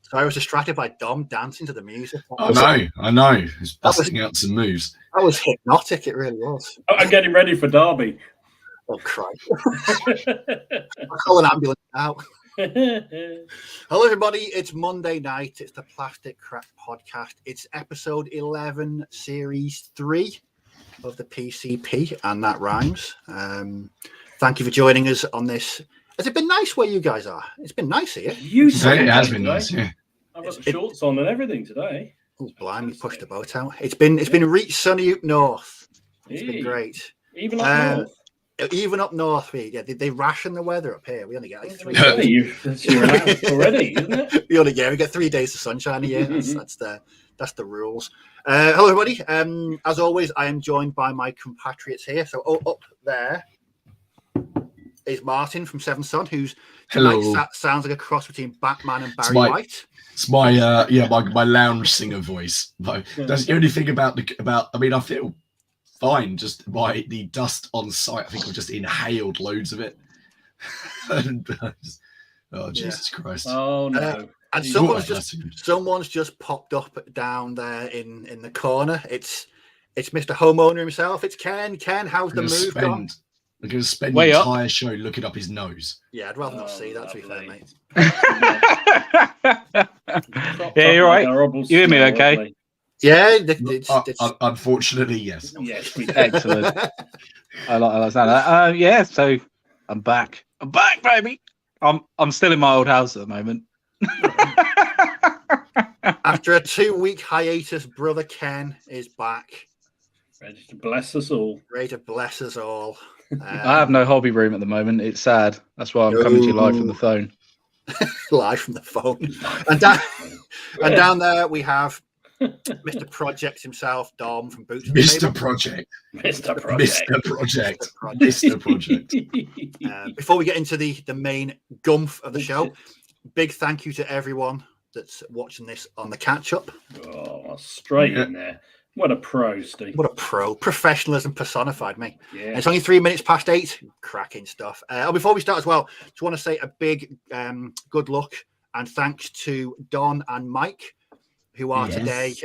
So I was distracted by Dom dancing to the music. I know. He's busting out some moves. That was hypnotic. It really was. I'm getting ready for Derby. Oh, Christ. I'll call an ambulance now. Hello, everybody. It's Monday night. It's the Plastic Crap Podcast. It's episode 11, series 3 of the PCP, and that rhymes. Thank you for joining us on this. Has it been nice where you guys are? It's been nice here. It has been nice, yeah. I've got the shorts on and everything today. Oh, blimey, pushed the boat out. It's been reached sunny up north. It's been great. Even up north. Even up north, they ration the weather up here. We only get like 3 days. You're allowed already, isn't it? we get 3 days of sunshine a year. That's the rules. Hello, everybody. As always, I am joined by my compatriots here. So up there is Martin from Seven Son, who's tonight sounds like a cross between Batman and Barry White. It's my my lounge singer voice. That's the only thing about. I mean, I feel fine just by the dust on site. I think I've just inhaled loads of it. Jesus Christ! Oh no! And someone's just popped up down there in the corner. It's Mr. Homeowner himself. It's Ken. Ken, how's the move gone? We're going to spend the entire show looking up his nose. Yeah, I'd rather not see that, to be fair, mate. Yeah, you're right. You hear me okay? Yeah. Unfortunately, yes. Yes, excellent. I like that. Yeah, so I'm back. I'm back, baby. I'm still in my old house at the moment. After a 2-week hiatus, brother Ken is back. Ready to bless us all. I have no hobby room at the moment. It's sad. That's why I'm coming to you live from the phone. Live from the phone. And down there we have Mr. Project himself, Dom from Boots. Mr. Project. Before we get into the main gumph of the show, big thank you to everyone that's watching this on the catch-up. Oh, straight in there. What a pro, Steve. What a pro. Professionalism personified, mate. Yeah. It's only 3 minutes past 8. Cracking stuff. Before we start as well, just want to say a big good luck and thanks to Don and Mike, who are today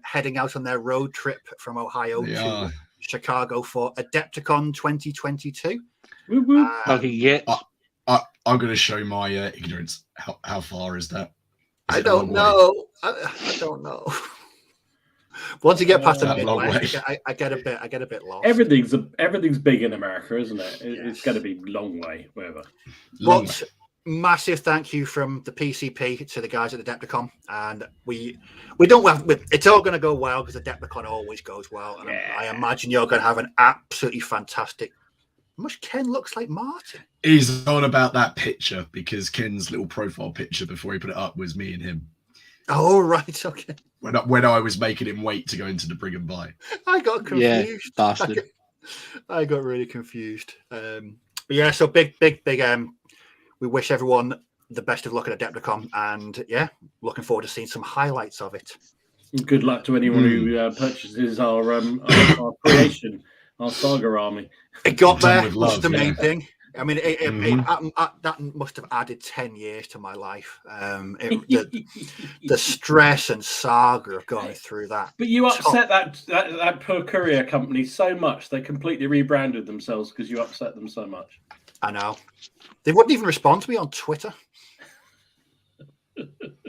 heading out on their road trip from Ohio to Chicago for Adepticon 2022. I'm going to show my ignorance. How far is that? I don't know. I don't know. Once you get past the Midwest, I get a bit lost. Everything's big in America, isn't it? It's going to be long way, wherever. Massive thank you from the PCP to the guys at Adepticon, and we don't have. It's all going to go well because Adepticon always goes well, and I imagine you're going to have an absolutely fantastic. Much Ken looks like Martin. He's on about that picture because Ken's little profile picture before he put it up was me and him. Oh, right, okay. When I was making him wait to go into the Brig and Buy. I got confused. Yeah, bastard. I got really confused. But yeah, so big. We wish everyone the best of luck at Adepticon, and looking forward to seeing some highlights of it. Good luck to anyone who purchases our creation, our Saga army. It got there. That's the main thing. I mean, that must have added 10 years to my life. The stress and saga of going through that. But you upset that poor courier company so much, they completely rebranded themselves because you upset them so much. I know. They wouldn't even respond to me on Twitter.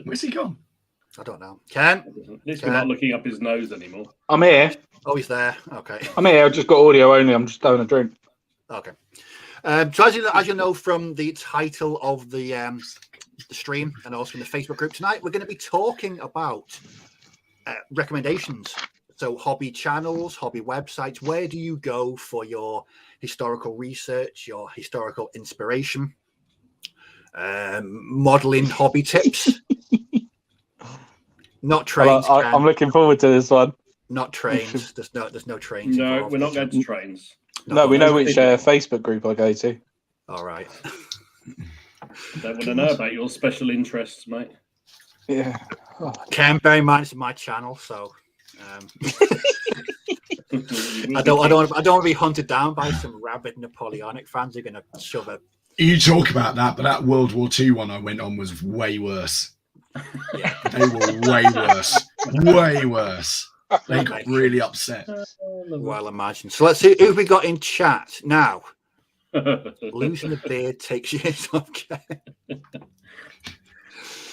Where's he gone? I don't know. Ken? At least we're not looking up his nose anymore. I'm here. Oh, he's there. Okay. I'm here. I've just got audio only. I'm just having a drink. Okay. So as you know from the title of the stream and also in the Facebook group tonight, we're going to be talking about recommendations. So hobby channels, hobby websites. Where do you go for your historical research, your historical inspiration, modeling hobby tips? Not trains. I'm looking forward to this one. Not trains. There's no trains. No, involved. we're not going to trains. No, we know which Facebook group I go to. All right. Don't want to know about your special interests, mate. Yeah. Ken, bear in mind it's my channel, so I don't want to be hunted down by some rabid Napoleonic fans who are going to shove it. You talk about that, but that World War II one I went on was way worse. Yeah. They were way worse. Way worse. They got really upset. Well, imagine. So let's see who we got in chat now. Losing a beard takes years. Okay.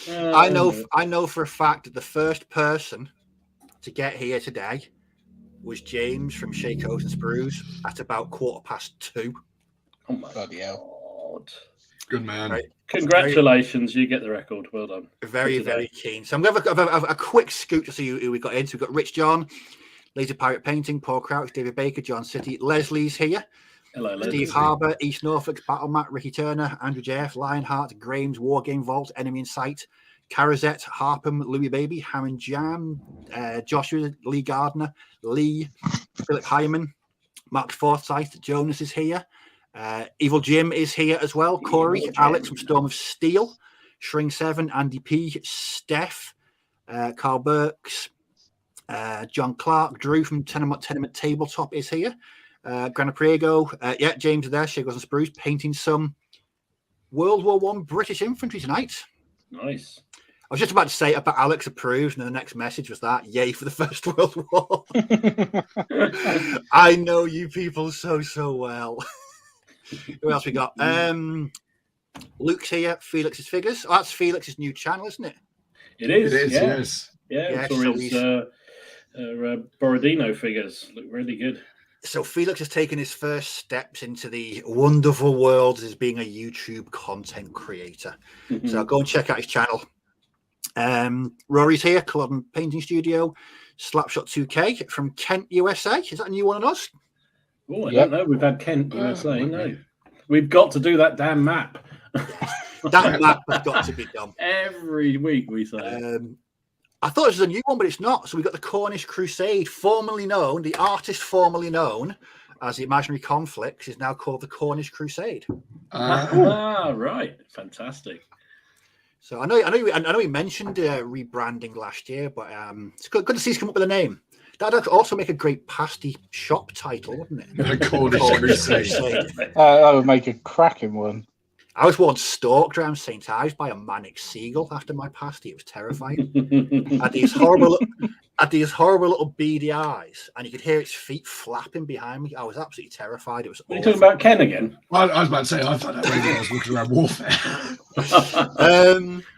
I know for a fact that the first person to get here today was James from Shoutouts and Sprues at about 2:15. Oh my Bloody hell. God. Good man. Right. Congratulations, you get the record. Well done. Very, very keen. So I'm going to have a quick scoop to see who we got in. So we've got Rich John, Laser Pirate Painting, Paul Crouch, David Baker, John City, Leslie's here. Hello, Leslie. Steve Harbour, East Norfolk, Battle Matt, Ricky Turner, Andrew JF, Lionheart, Graham's Wargame Vault, Enemy in Sight, Carazette, Harpham, Louis Baby, Hammond Jam, Joshua, Lee Gardner, Lee, Philip Hyman, Mark Forsyth, Jonas is here. Evil Jim is here as well. Corey, Alex from Storm of Steel, Shrink 7, Andy P, Steph, Carl Burks, John Clark, Drew from Tenement Tabletop is here. Grana Priego, James is there. Shakos and Spruce painting some World War I British infantry tonight. Nice. I was just about to say about Alex approves, and the next message was that yay for the First World War. I know you people so well. Who else we got? Luke's here. Felix's Figures. Oh, that's Felix's new channel, isn't it? It is. Yes. Yeah. So his Borodino figures look really good. So Felix has taken his first steps into the wonderful world as being a YouTube content creator. Mm-hmm. So go and check out his channel. Rory's here, Culloden Painting Studio, Slapshot 2K from Kent, USA. Is that a new one on us? Oh, I don't know. We've had Kent, USA. No, we've got to do that damn map. That map has got to be done. Every week we say. I thought it was a new one, but it's not. So we got the Cornish Crusade, formerly known, the artist formerly known as the Imaginary Conflicts, is now called the Cornish Crusade. Right, fantastic. So I know we mentioned rebranding last year, but it's good to see he's come up with a name. That'd also make a great pasty shop title, wouldn't it? The Cornish Crusade. That would make a cracking one. I was once stalked around St. Ives by a manic seagull after my pasty. It was terrifying. had these horrible little beady eyes, and you could hear its feet flapping behind me. I was absolutely terrified. It was. Are you talking about Ken again? I was about to say I found out when I was walking around warfare.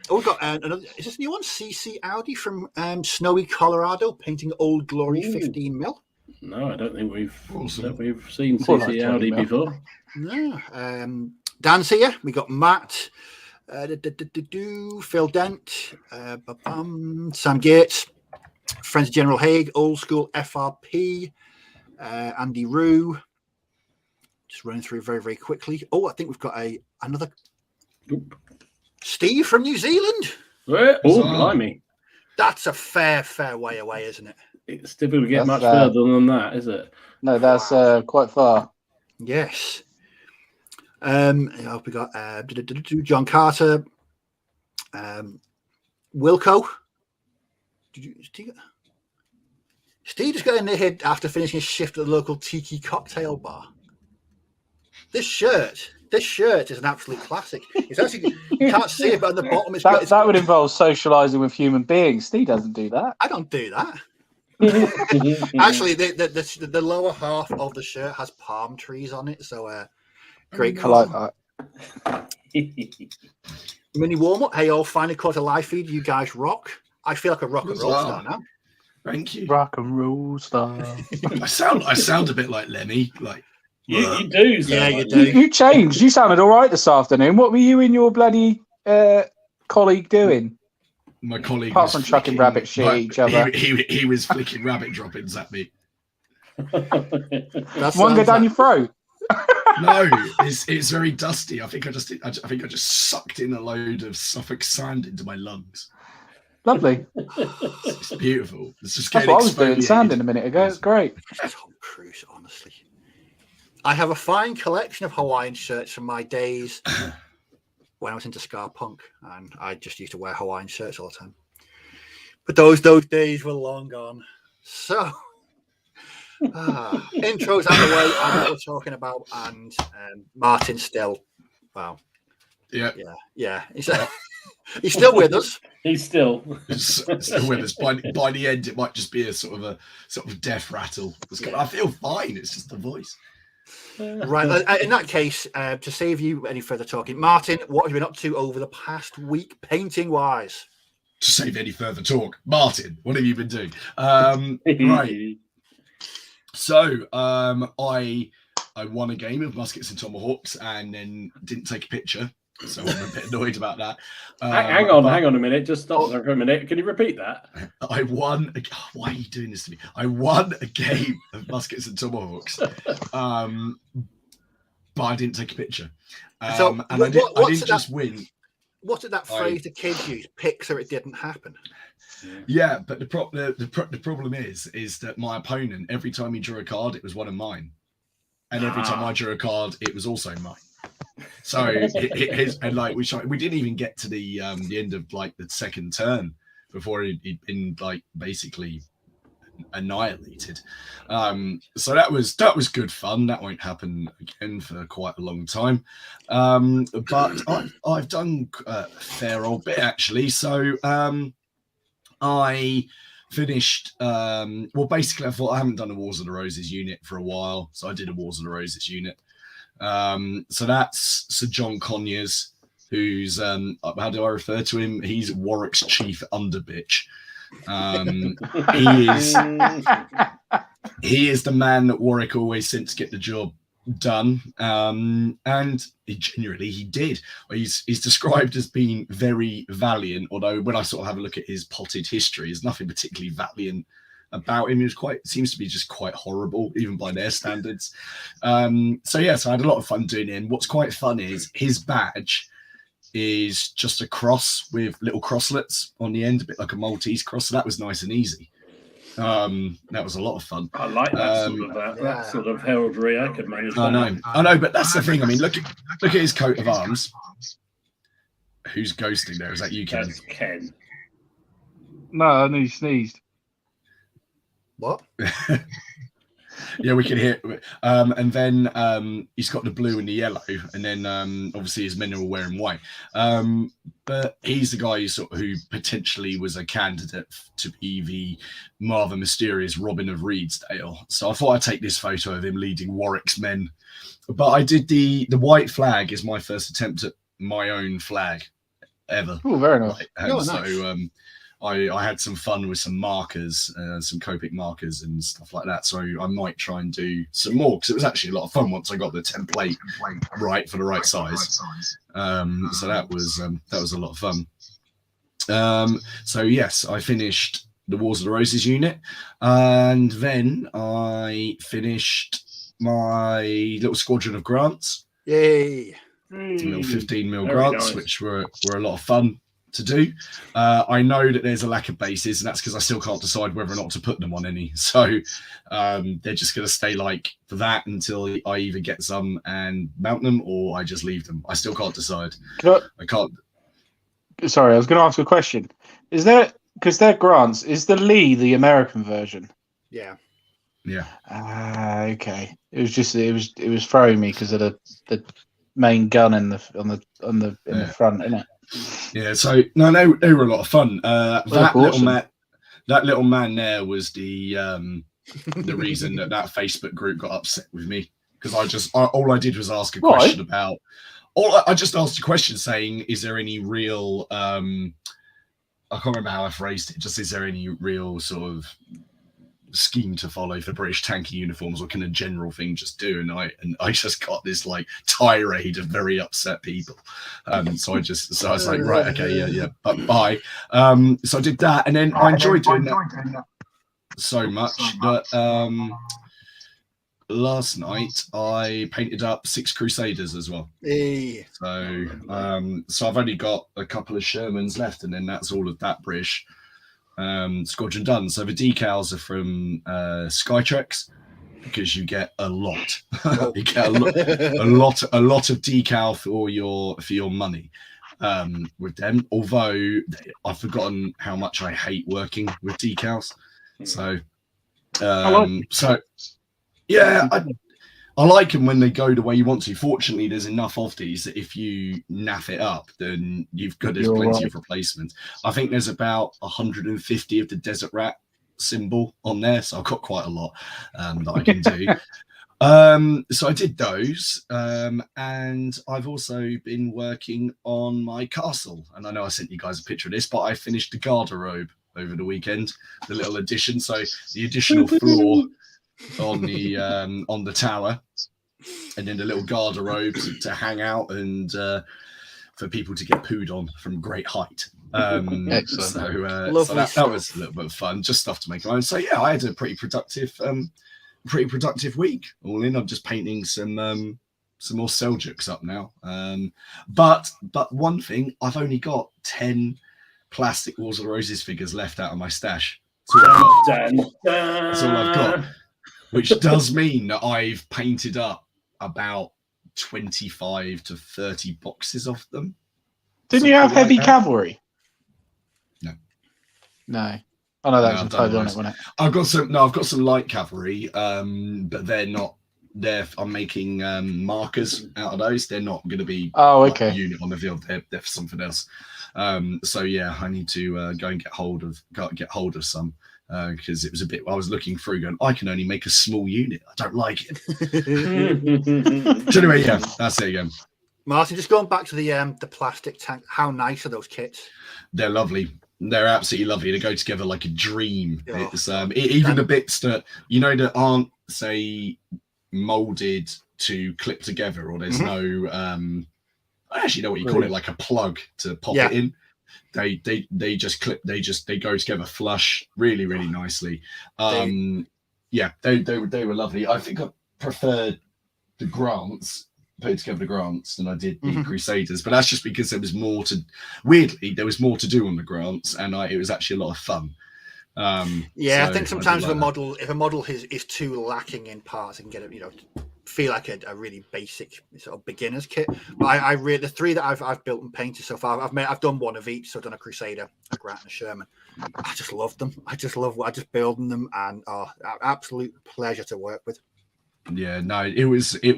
We've got another. Is this a new one? CC Audi from Snowy, Colorado, painting Old Glory 15 mil. No, I don't think we've seen More CC like Audi 20 mil. before. No. Dan's here. We got Matt, Phil Dent, Sam Gates, Friends of General Haig, Old School FRP, Andy Rue. Just running through very, very quickly. Oh, I think we've got another Steve from New Zealand. Oh, blimey. That's a fair way away, isn't it? It's difficult to get much That's, further than that, is it? No, that's quite far. Yes. We got John Carter, Wilco. Steve just got in there after finishing his shift at the local tiki cocktail bar. This shirt is an absolute classic. It's actually, you can't see it, but at the bottom That would involve socialising with human beings. Steve doesn't do that. I don't do that. Actually, the lower half of the shirt has palm trees on it, so great I colour. like that. Mini warm up. Hey, all finally caught a live feed. You guys rock. I feel like a rock and roll star now. Thank you. Rock and roll star. I sound a bit like Lemmy. Like You do. Yeah, you like do. You changed. You sounded all right this afternoon. What were you and your bloody colleague doing? my colleague. Apart from chucking rabbit shit at each other. He was flicking rabbit droppings at me. One go down your throat. No, it's very dusty. I think I just sucked in a load of Suffolk sand into my lungs. Lovely. It's beautiful. It's just That's getting what I was doing exfoliated. sand in a minute ago. It's great. Tom Cruise, honestly. I have a fine collection of Hawaiian shirts from my days when I was into ska punk, and I just used to wear Hawaiian shirts all the time. But those days were long gone. So, intros out of the way. I know what we're talking about, and Martin still, wow. Yeah. Yeah. He's still with us. He's still with us. By the end, it might just be a sort of death rattle. I feel fine. It's just the voice. Right. In that case, to save you any further talking, Martin, what have you been up to over the past week, painting-wise? To save any further talk, Martin, what have you been doing? Right. So, I won a game of Muskets and Tomahawks, and then didn't take a picture. So I'm a bit annoyed about that. Hang on a minute. Just stop there for a minute. Can you repeat that? I won. Why are you doing this to me? I won a game of Muskets and Tomahawks, but I didn't take a picture. And I didn't just win. What did that phrase the kids use? Pick so it didn't happen. Yeah, but the problem is that my opponent, every time he drew a card, it was one of mine, and every time I drew a card, it was also mine. So and like we didn't even get to the end of like the second turn before he'd been like basically annihilated. So that was good fun. That won't happen again for quite a long time. But I've done a fair old bit actually. So I finished basically I thought I haven't done a Wars of the Roses unit for a while, so I did a Wars of the Roses unit. So that's Sir John Conyers, who's how do I refer to him? He's Warwick's chief underbitch. He is the man that Warwick always sent to get the job done, and he did. He's described as being very valiant, although when I sort of have a look at his potted history, there's nothing particularly valiant about him. He seems to be just quite horrible, even by their standards. So I had a lot of fun doing it. And what's quite fun is his badge is just a cross with little crosslets on the end, a bit like a Maltese cross. So that was nice and easy. That was a lot of fun. I like that sort of heraldry. I could manage that. I know, but that's the thing. I mean, look at his coat of arms. Who's ghosting there? Is that you, Ken? That's Ken. No, I knew you sneezed. What? Yeah, we can hear. And then he's got the blue and the yellow, and then obviously his men are all wearing white. But he's the guy who potentially was a candidate to be the rather mysterious Robin of Reedsdale. So I thought I'd take this photo of him leading Warwick's men. But I did the white flag is my first attempt at my own flag ever. Oh, very nice. Nice. So I had some fun with some markers, some Copic markers and stuff like that. So I might try and do some more because it was actually a lot of fun once I got the template right for the right size. So that was a lot of fun. So yes, I finished the Wars of the Roses unit, and then I finished my little squadron of grants. Yay! Little 15 mil grants, nice. Which were a lot of fun to do. I know that there's a lack of bases, and that's because I still can't decide whether or not to put them on any. So they're just going to stay like for that until I either get some and mount them, or I just leave them. I still can't decide. I can't. Sorry, I was going to ask a question. Is there, because they're grants, is the Lee the American version? Yeah. Yeah. Okay. It was throwing me because of the main gun in the front, isn't it? Yeah, so no, they were a lot of fun. That little man there was the reason that Facebook group got upset with me, because all I did was ask a question about. I just asked a question saying, "Is there any real?" I can't remember how I phrased it. Just is there any real sort of scheme to follow for British tanky uniforms, or can a general thing just do? And I just got this like tirade of very upset people. So I was like, right, okay, yeah, but bye. So I did that, and then I enjoyed doing that so much that last night I painted up 6 Crusaders as well. Hey. So I've only got a couple of Shermans left, and then that's all of that British squadron done. So the decals are from Skytrex, because you get a lot. You get a lot of decal for your money with them. Although I've forgotten how much I hate working with decals. So yeah, I like them when they go the way you want to. Fortunately, there's enough of these that if you naff it up, then there's plenty of replacements. I think there's about 150 of the desert rat symbol on there, so I've got quite a lot that I can do. So I did those, and I've also been working on my castle. And I know I sent you guys a picture of this, but I finished the garderobe over the weekend, the little addition. So the additional floor on the tower, and then the little garderobe to hang out and for people to get pooed on from great height. Excellent. So that was a little bit of fun, just stuff to make my own. So yeah, I had a pretty productive week. All in, I'm just painting some more Seljuks up now. But one thing, I've only got 10 plastic Wars of the Roses figures left out of my stash. That's all I've got. Which does mean that I've painted up about 25 to 30 boxes of them. Didn't you have heavy cavalry? No. Oh no, that was totally on it, wasn't it? I've got some light cavalry, but they're not. I'm making markers out of those. They're not going to be a unit on the field. They're for something else. So yeah, I need to go and get hold of some. Because it was a bit, I was looking through going, I can only make a small unit. I don't like it. So anyway, yeah, that's it again. Martin, just going back to the plastic tank, how nice are those kits? They're lovely. They're absolutely lovely. They go together like a dream. Oh, it's even the bits that that aren't, say, molded to clip together, or there's no I actually know what you call it, like a plug to pop it in. They just clip. They go together flush, really, really nicely. They were lovely. I think I preferred the Grants, putting together the Grants, than I did the Crusaders. But that's just because there was more to. Weirdly, there was more to do on the Grants, and it was actually a lot of fun. I think sometimes if a model is too lacking in parts, it can get it, feel like a really basic sort of beginner's kit. But the three that I've built and painted so far, I've done one of each. So I've done a Crusader, a Grant, and a Sherman. I just love them. I just building them, and absolute pleasure to work with. Yeah, no, it was a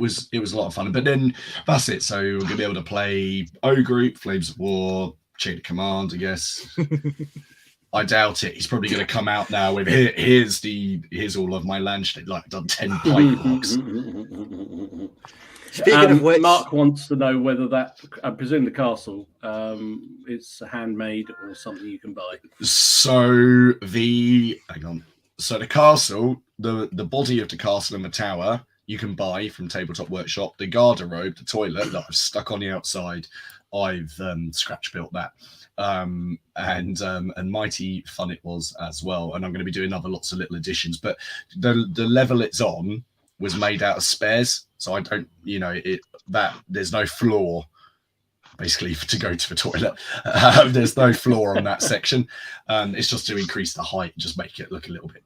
lot of fun. But then that's it. So we're gonna be able to play O Group, Flames of War, Chain of Command, I guess. I doubt it. He's probably going to come out now with here's all of my land. Like I've done 10 pint blocks. Speaking of which, Mark wants to know whether that, I presume the castle, it's handmade or something you can buy. So the castle, the body of the castle and the tower, you can buy from Tabletop Workshop. The garderobe, the toilet that I've stuck on the outside, I've scratch built that. And mighty fun it was as well. And I'm going to be doing lots of little additions, but the level it's on was made out of spares, so I don't, there's no floor basically to go to the toilet. There's no floor on that section. It's just to increase the height, just make it look a little bit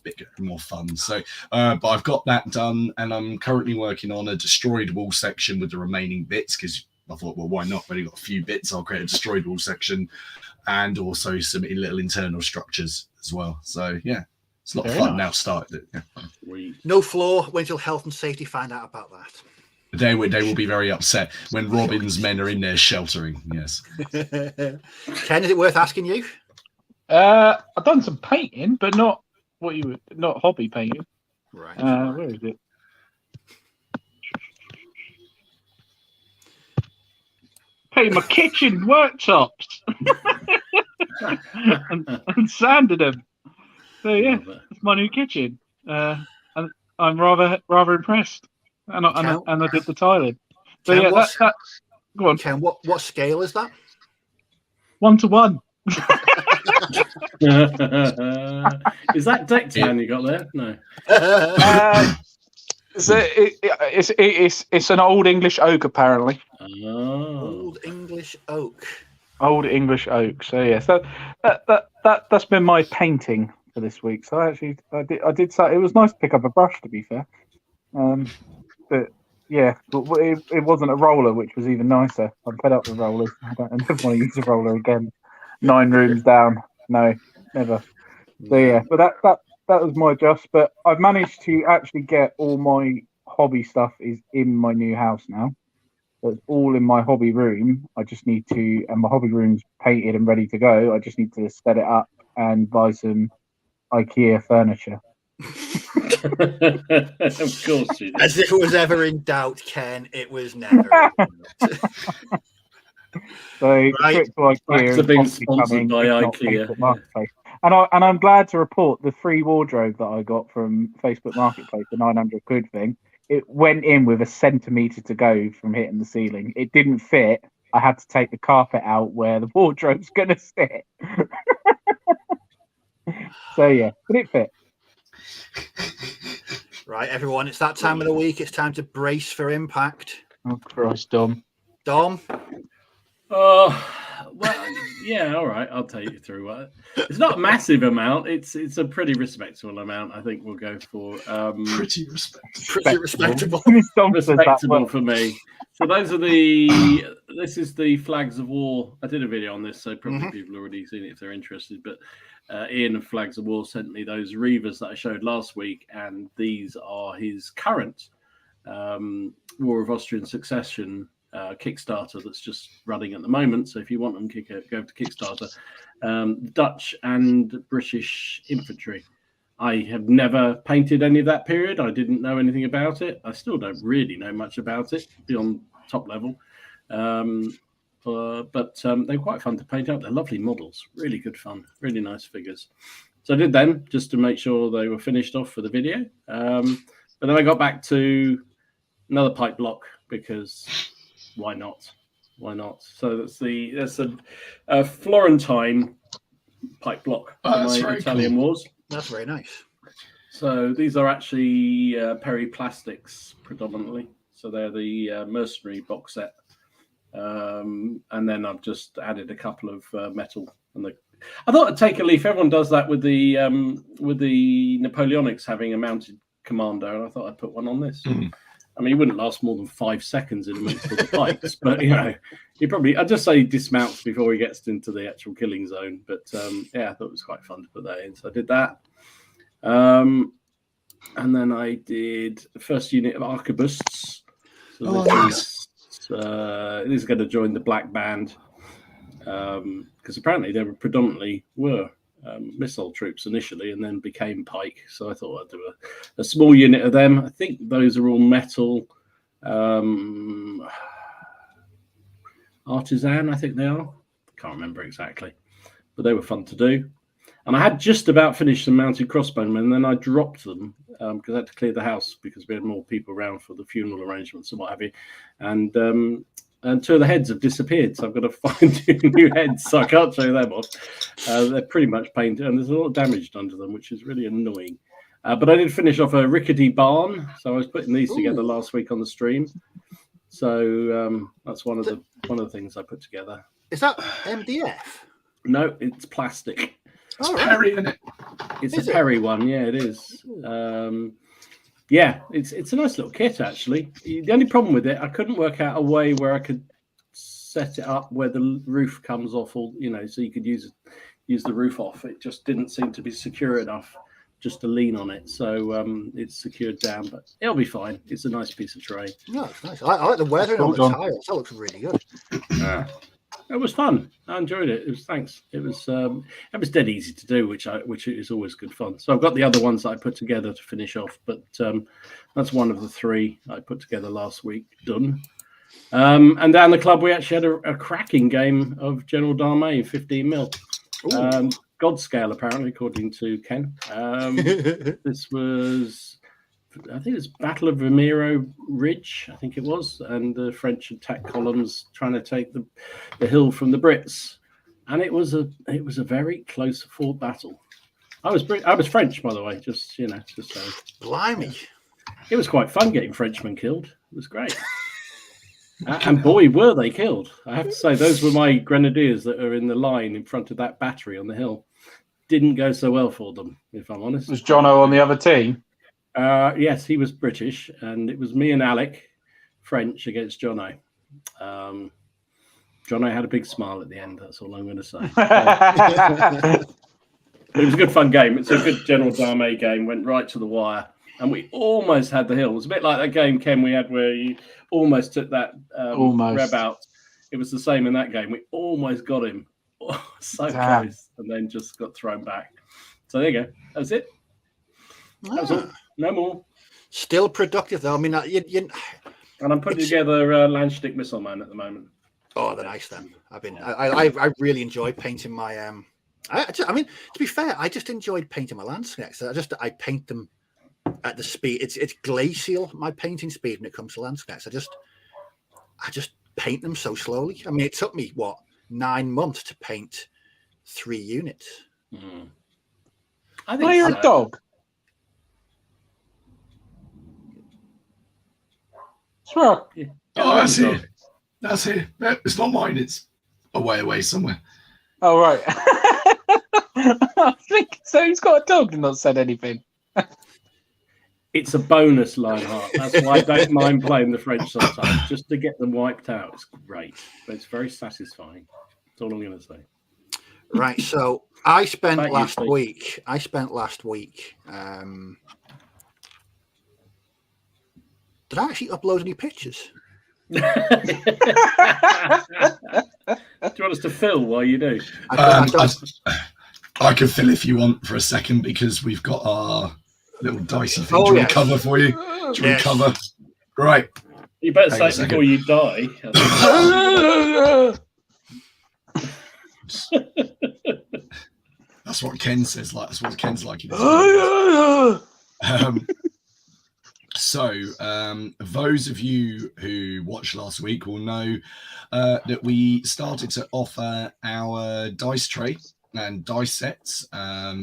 bigger and more fun. So but I've got that done, and I'm currently working on a destroyed wall section with the remaining bits, because I thought, well, why not? I've only got a few bits. I'll create a destroyed wall section and also some little internal structures as well. So, yeah, it's a lot of fun now started. Yeah. No floor. When shall health and safety find out about that? They will be very upset when Robin's men are in there sheltering. Yes. Ken, is it worth asking you? I've done some painting, but not hobby painting. Right. Where is it? Painted my kitchen worktops and sanded them. So yeah, it's my new kitchen, and I'm rather impressed. And I did the tiling. So Ken, yeah, that's go on. Ken, what scale is that? 1-to-1. Is that Dectan you got there? No. So it's an old English oak, apparently. Old English oak. Old English oak. So yes, that's been my painting for this week. So I did say it was nice to pick up a brush, to be fair. But yeah, but it wasn't a roller, which was even nicer. I'm fed up with rollers. I never want to use a roller again. 9 rooms down. No, never. So yeah, but that was my adjust. But I've managed to actually get all my hobby stuff is in my new house now. So it's all in my hobby room. I just need to, and my hobby room's painted and ready to go. I just need to set it up and buy some IKEA furniture. Of course you do. As if it was ever in doubt, Ken, it was never. So Right. the trip to IKEA Are being is possibly sponsored coming, by if not IKEA. Facebook Marketplace. And I'm glad to report the free wardrobe that I got from Facebook Marketplace, the 900 quid thing. It went in with a centimetre to go from hitting the ceiling. It didn't fit. I had to take the carpet out where the wardrobe's going to sit. So, yeah, but it fit. Right, everyone, it's that time of the week. It's time to brace for impact. Oh, Christ, Dom. Dom? Well, yeah, all right. I'll take you through it. It's not a massive amount. It's a pretty respectable amount. I think we'll go for Pretty respectable. Pretty respectable. respectable for me. So this is the Flags of War. I did a video on this, so probably people have already seen it if they're interested. But Ian of Flags of War sent me those Reavers that I showed last week, and these are his current War of Austrian Succession Kickstarter that's just running at the moment. So if you want them, go to Kickstarter. Dutch and British infantry. I have never painted any of that period. I didn't know anything about it. I still don't really know much about it beyond top level. But they're quite fun to paint out. They're lovely models, really good fun, really nice figures. So I did them just to make sure they were finished off for the video. But then I got back to another pipe block because why not? Why not? So that's a Florentine pipe block for my Italian wars. That's very nice. So these are actually periplastics predominantly. So they're the mercenary box set. And then I've just added a couple of metal. I thought I'd take a leaf. Everyone does that with the Napoleonics having a mounted commander, and I thought I'd put one on this. I mean, he wouldn't last more than 5 seconds in amongst all the pikes, but I'd just say he dismounts before he gets into the actual killing zone. But yeah, I thought it was quite fun to put that in. So I did that. And then I did the first unit of arquebusts. So this is going to join the Black Band because apparently they predominantly were missile troops initially and then became pike. So I thought I'd do a small unit of them. I think those are all metal artisan, I think they are. Can't remember exactly, but they were fun to do. And I had just about finished some mounted crossbowmen, and then I dropped them because I had to clear the house because we had more people around for the funeral arrangements and what have you. And 2 of the heads have disappeared, so I've got to find 2 new heads, so I can't show them off. They're pretty much painted, and there's a lot of damage done to them, which is really annoying. But I did finish off a rickety barn, so I was putting these together last week on the stream. So that's one of the things I put together. Is that MDF? No, it's plastic. It's Perry, isn't it? It's a Perry one, yeah, it is. Yeah, it's a nice little kit, actually. The only problem with it, I couldn't work out a way where I could set it up where the roof comes off, or so you could use the roof off. It just didn't seem to be secure enough just to lean on it. So it's secured down, but it'll be fine. It's a nice piece of terrain. No, it's nice. I like the weathering on the tiles. That looks really good. It was fun. I enjoyed it. It was dead easy to do, which is always good fun. So I've got the other ones that I put together to finish off, but that's one of the 3 I put together last week done. And down the club we actually had a cracking game of General Darmay 15mm. God scale apparently, according to Ken. This was, I think it's Battle of Ramiro Ridge, I think it was, and the French attack columns trying to take the hill from the Brits, and it was a very close fought battle. I was French, by the way, just so. Blimey! It was quite fun getting Frenchmen killed. It was great, and boy, were they killed! I have to say, those were my grenadiers that are in the line in front of that battery on the hill. Didn't go so well for them, if I'm honest. Was Jono on the other team? Yes, he was British, and it was me and Alec, French, against Jono. Jono had a big smile at the end. That's all I'm going to say. It was a good fun game. It's a good General Darmay game. Went right to the wire. And we almost had the hill. It was a bit like that game, Ken, we had where you almost took that Reb out. It was the same in that game. We almost got him. So close. And then just got thrown back. So there you go. That was it. That was all. No more. Still productive, though. I mean, and I'm putting together a Landstick Missile Man at the moment. Oh, they're nice then. I really enjoyed painting my I mean, to be fair, I just enjoyed painting my landscapes. I paint them at the speed. It's glacial, my painting speed when it comes to landscapes. I just paint them so slowly. I mean, it took me 9 months to paint 3 units. I think you're a dog. Sure. Yeah. Oh, that's it. That's it. No, it's not mine. It's away somewhere. Oh, right. I think so. He's got a dog and not said anything. It's a bonus, Lionheart. That's why I don't mind playing the French sometimes, just to get them wiped out. It's great, but it's very satisfying. That's all I'm going to say. Right. So I spent last week. Did I actually upload any pictures? Do you want us to fill while you do? I can fill if you want for a second because we've got our little dicey thing. Do you want to cover for you? Do you want to cover? Right. You better say it before you die. That's what Ken says. That's what Ken's like. So, those of you who watched last week will know that we started to offer our dice tray and dice sets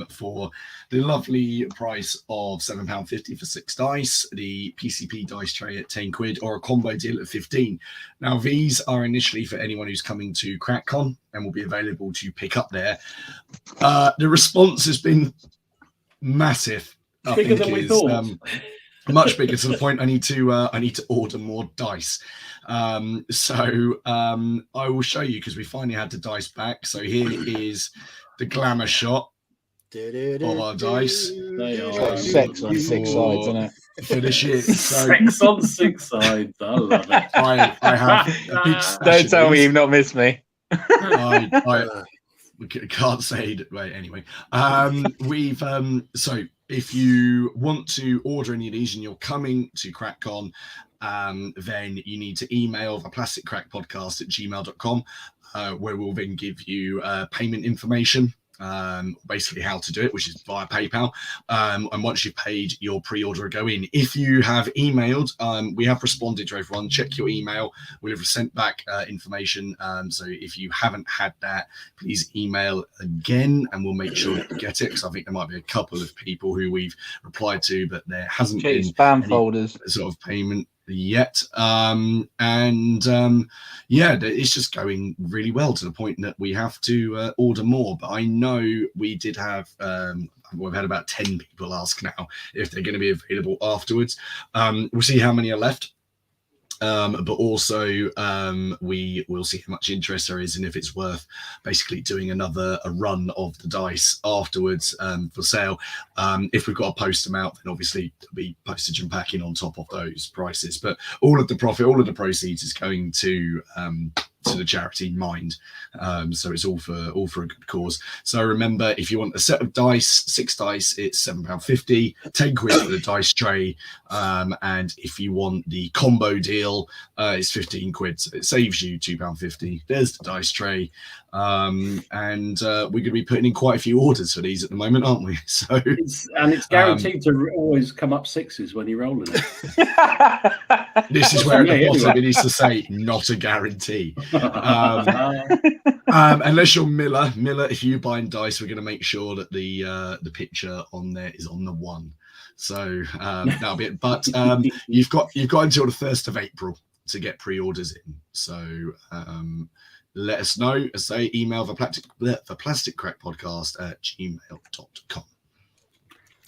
for the lovely price of £7.50 for 6 dice, the PCP dice tray at £10, or a combo deal at 15. Now, these are initially for anyone who's coming to CrackCon and will be available to pick up there. The response has been massive. Bigger than we thought. Much bigger, to the point I need to order more dice. So I will show you because we finally had the dice back. So here is the glamour shot of our dice. They are 6 on 6 sides, isn't it? Finish it. So 6 on 6 sides. I love it. I have a big stash. Don't tell me you've not missed me. I can't say it. Right, anyway. We've so if you want to order any of these and you're coming to CrackCon, then you need to email the plasticcrackpodcast@gmail.com, where we'll then give you payment information, basically how to do it, which is via PayPal. And once you've paid, your pre-order will go in. If you have emailed, we have responded to everyone. Check your email. We'll have sent back information. So if you haven't had that, please email again and we'll make sure that you get it, because I think there might be a couple of people who we've replied to, but there hasn't been spam folders sort of payment yet. It's just going really well, to the point that we have to order more. But I know we did have we've had about 10 people ask now if they're going to be available afterwards. We'll see how many are left. But also we will see how much interest there is and if it's worth basically doing a run of the dice afterwards for sale. If we've got to post them out, then obviously there'll be postage and packing on top of those prices. But all of the profit, all of the proceeds is going to the charity Mind. So it's all for a good cause. So remember, if you want a set of dice, 6 dice, it's £7.50, £10 for the dice tray. And if you want the combo deal, it's £15. So it saves you £2.50. There's the dice tray. And we're going to be putting in quite a few orders for these at the moment, aren't we? So it's guaranteed to always come up 6s when you're rolling it. This is where at the bottom it needs to say not a guarantee. Unless you're Miller, if you buy dice, we're going to make sure that the picture on there is on the 1. So that'll be it. But you've got until the 1st of April to get pre-orders in. So let us know. As I say, email the plasticcrackpodcast@gmail.com.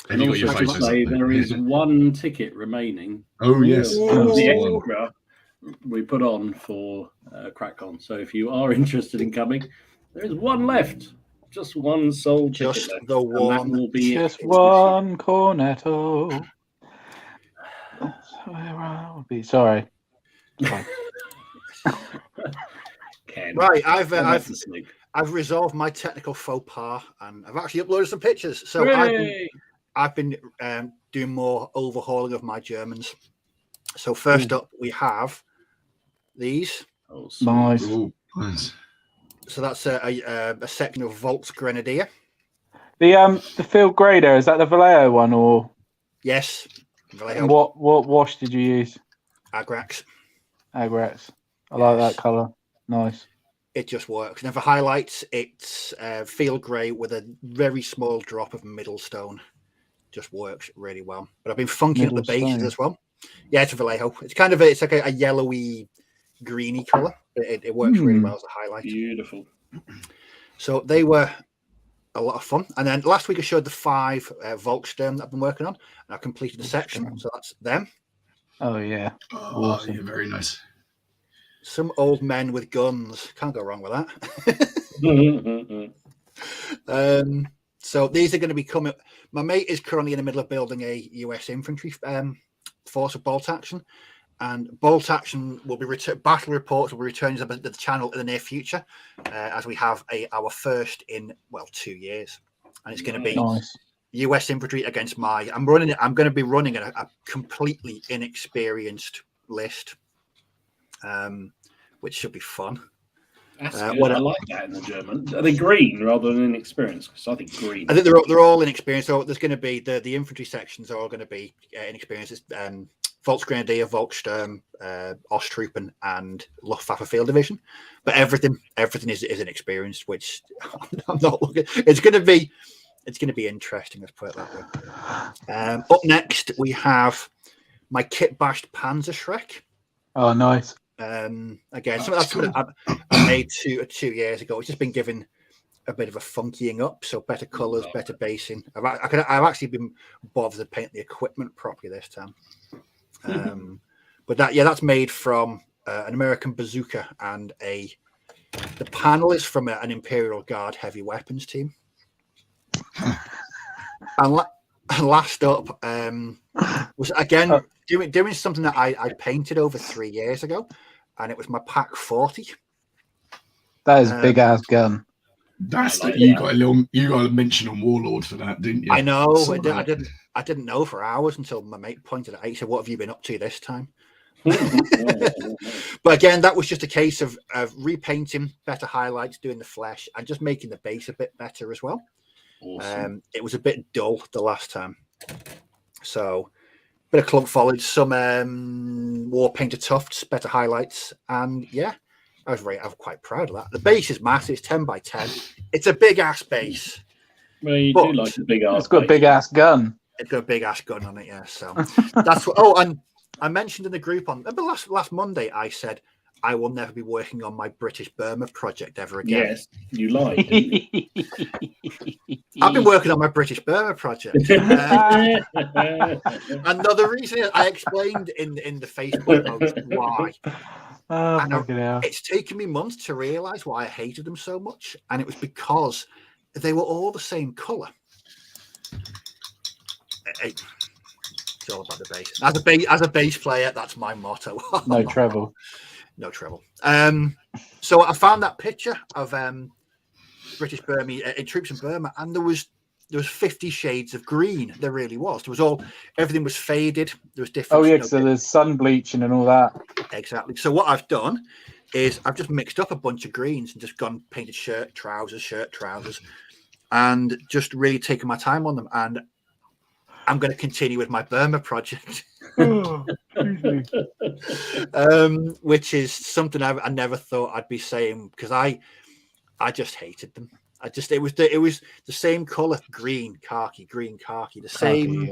And also to say there is 1 ticket remaining. Oh yes, the extra we put on for CrackCon. So if you are interested in coming, there is 1 left. Just 1 sold ticket. Just the one. Just 1 cornetto. be sorry. Ken. Right, Back to sleep. I've resolved my technical faux pas, and I've actually uploaded some pictures. So Hooray! I've been doing more overhauling of my Germans. So first up, we have these. Oh, sweet. Nice. Ooh, nice. So that's a section of Volks Grenadier. The field grey there, is that the Vallejo one, or Yes. and what wash did you use? Agrax. Agrax. I like that colour. Nice. It just works. And for highlights, it's field grey with a very small drop of middle stone. Just works really well. But I've been funking up the bases as well. Yeah, it's a Vallejo. It's kind of it's like a yellowy, greeny colour. But it works really well as a highlight. Beautiful. So they were a lot of fun. And then last week I showed the 5 Volksturm that I've been working on. And I completed the section. So that's them. Oh yeah. Oh, Awesome. yeah, very nice. Some old men with guns. Can't go wrong with that. So these are going to be coming. My mate is currently in the middle of building a US infantry force of bolt action, and bolt action will be battle reports will be returning to the channel in the near future, as we have our first in 2 years, and it's going to be Nice. US infantry against I'm going to be running a completely inexperienced list, which should be fun. That's good. I like that in the German. Are they green rather than inexperienced? Because I think green. I think they're all inexperienced. So there's going to be the infantry sections are all going to be inexperienced. It's, Volksgrenadier, Volkssturm, Osttruppen, and Luftwaffe Field Division. But everything is inexperienced, which I'm not looking. It's going to be interesting. Let's put it that way. Up next, we have my kit bashed Panzer Shrek. Oh, nice. Again, that's something I made 2 years ago. It's just been given a bit of a funkying up, so better colours, better basing. I've actually been bothered to paint the equipment properly this time. But that's made from an American bazooka and the panel is from an Imperial Guard heavy weapons team. And last up was again doing something that I painted over 3 years ago, and it was my Pack 40. That is a big ass gun. That's you got a mention on Warlord for that, didn't you? I know. I didn't know for hours until my mate pointed it out. He said, "What have you been up to this time?" But again, that was just a case of repainting, better highlights, doing the flesh, and just making the base a bit better as well. Awesome. It was a bit dull the last time, so bit of clump foliage, some war painted tufts, better highlights, and I'm quite proud of that. The base is massive; it's 10 by 10. It's a big ass base. Well, you do like a big ass. It's got a big ass gun. It's got a big ass gun on it, yeah. So that's what. Oh, and I mentioned in the group last Monday, I said I will never be working on my British Burma project ever again. Yes, you lied. Didn't you? I've been working on my British Burma project. And the reason is I explained in the Facebook post why. It's taken me months to realise why I hated them so much, and it was because they were all the same colour. It's all about the bass. As a bass player, that's my motto. No treble. No trouble. So I found that picture of British Burma troops in Burma, and there was 50 shades of green. There really was. Everything was faded. There was different. Oh yeah, so there's sun bleaching and all that. Exactly. So what I've done is I've just mixed up a bunch of greens and just gone painted shirt, trousers, and just really taken my time on them. And I'm going to continue with my Burma project. Which is something I never thought I'd be saying, because I just hated them. It was the same color, green khaki, the same,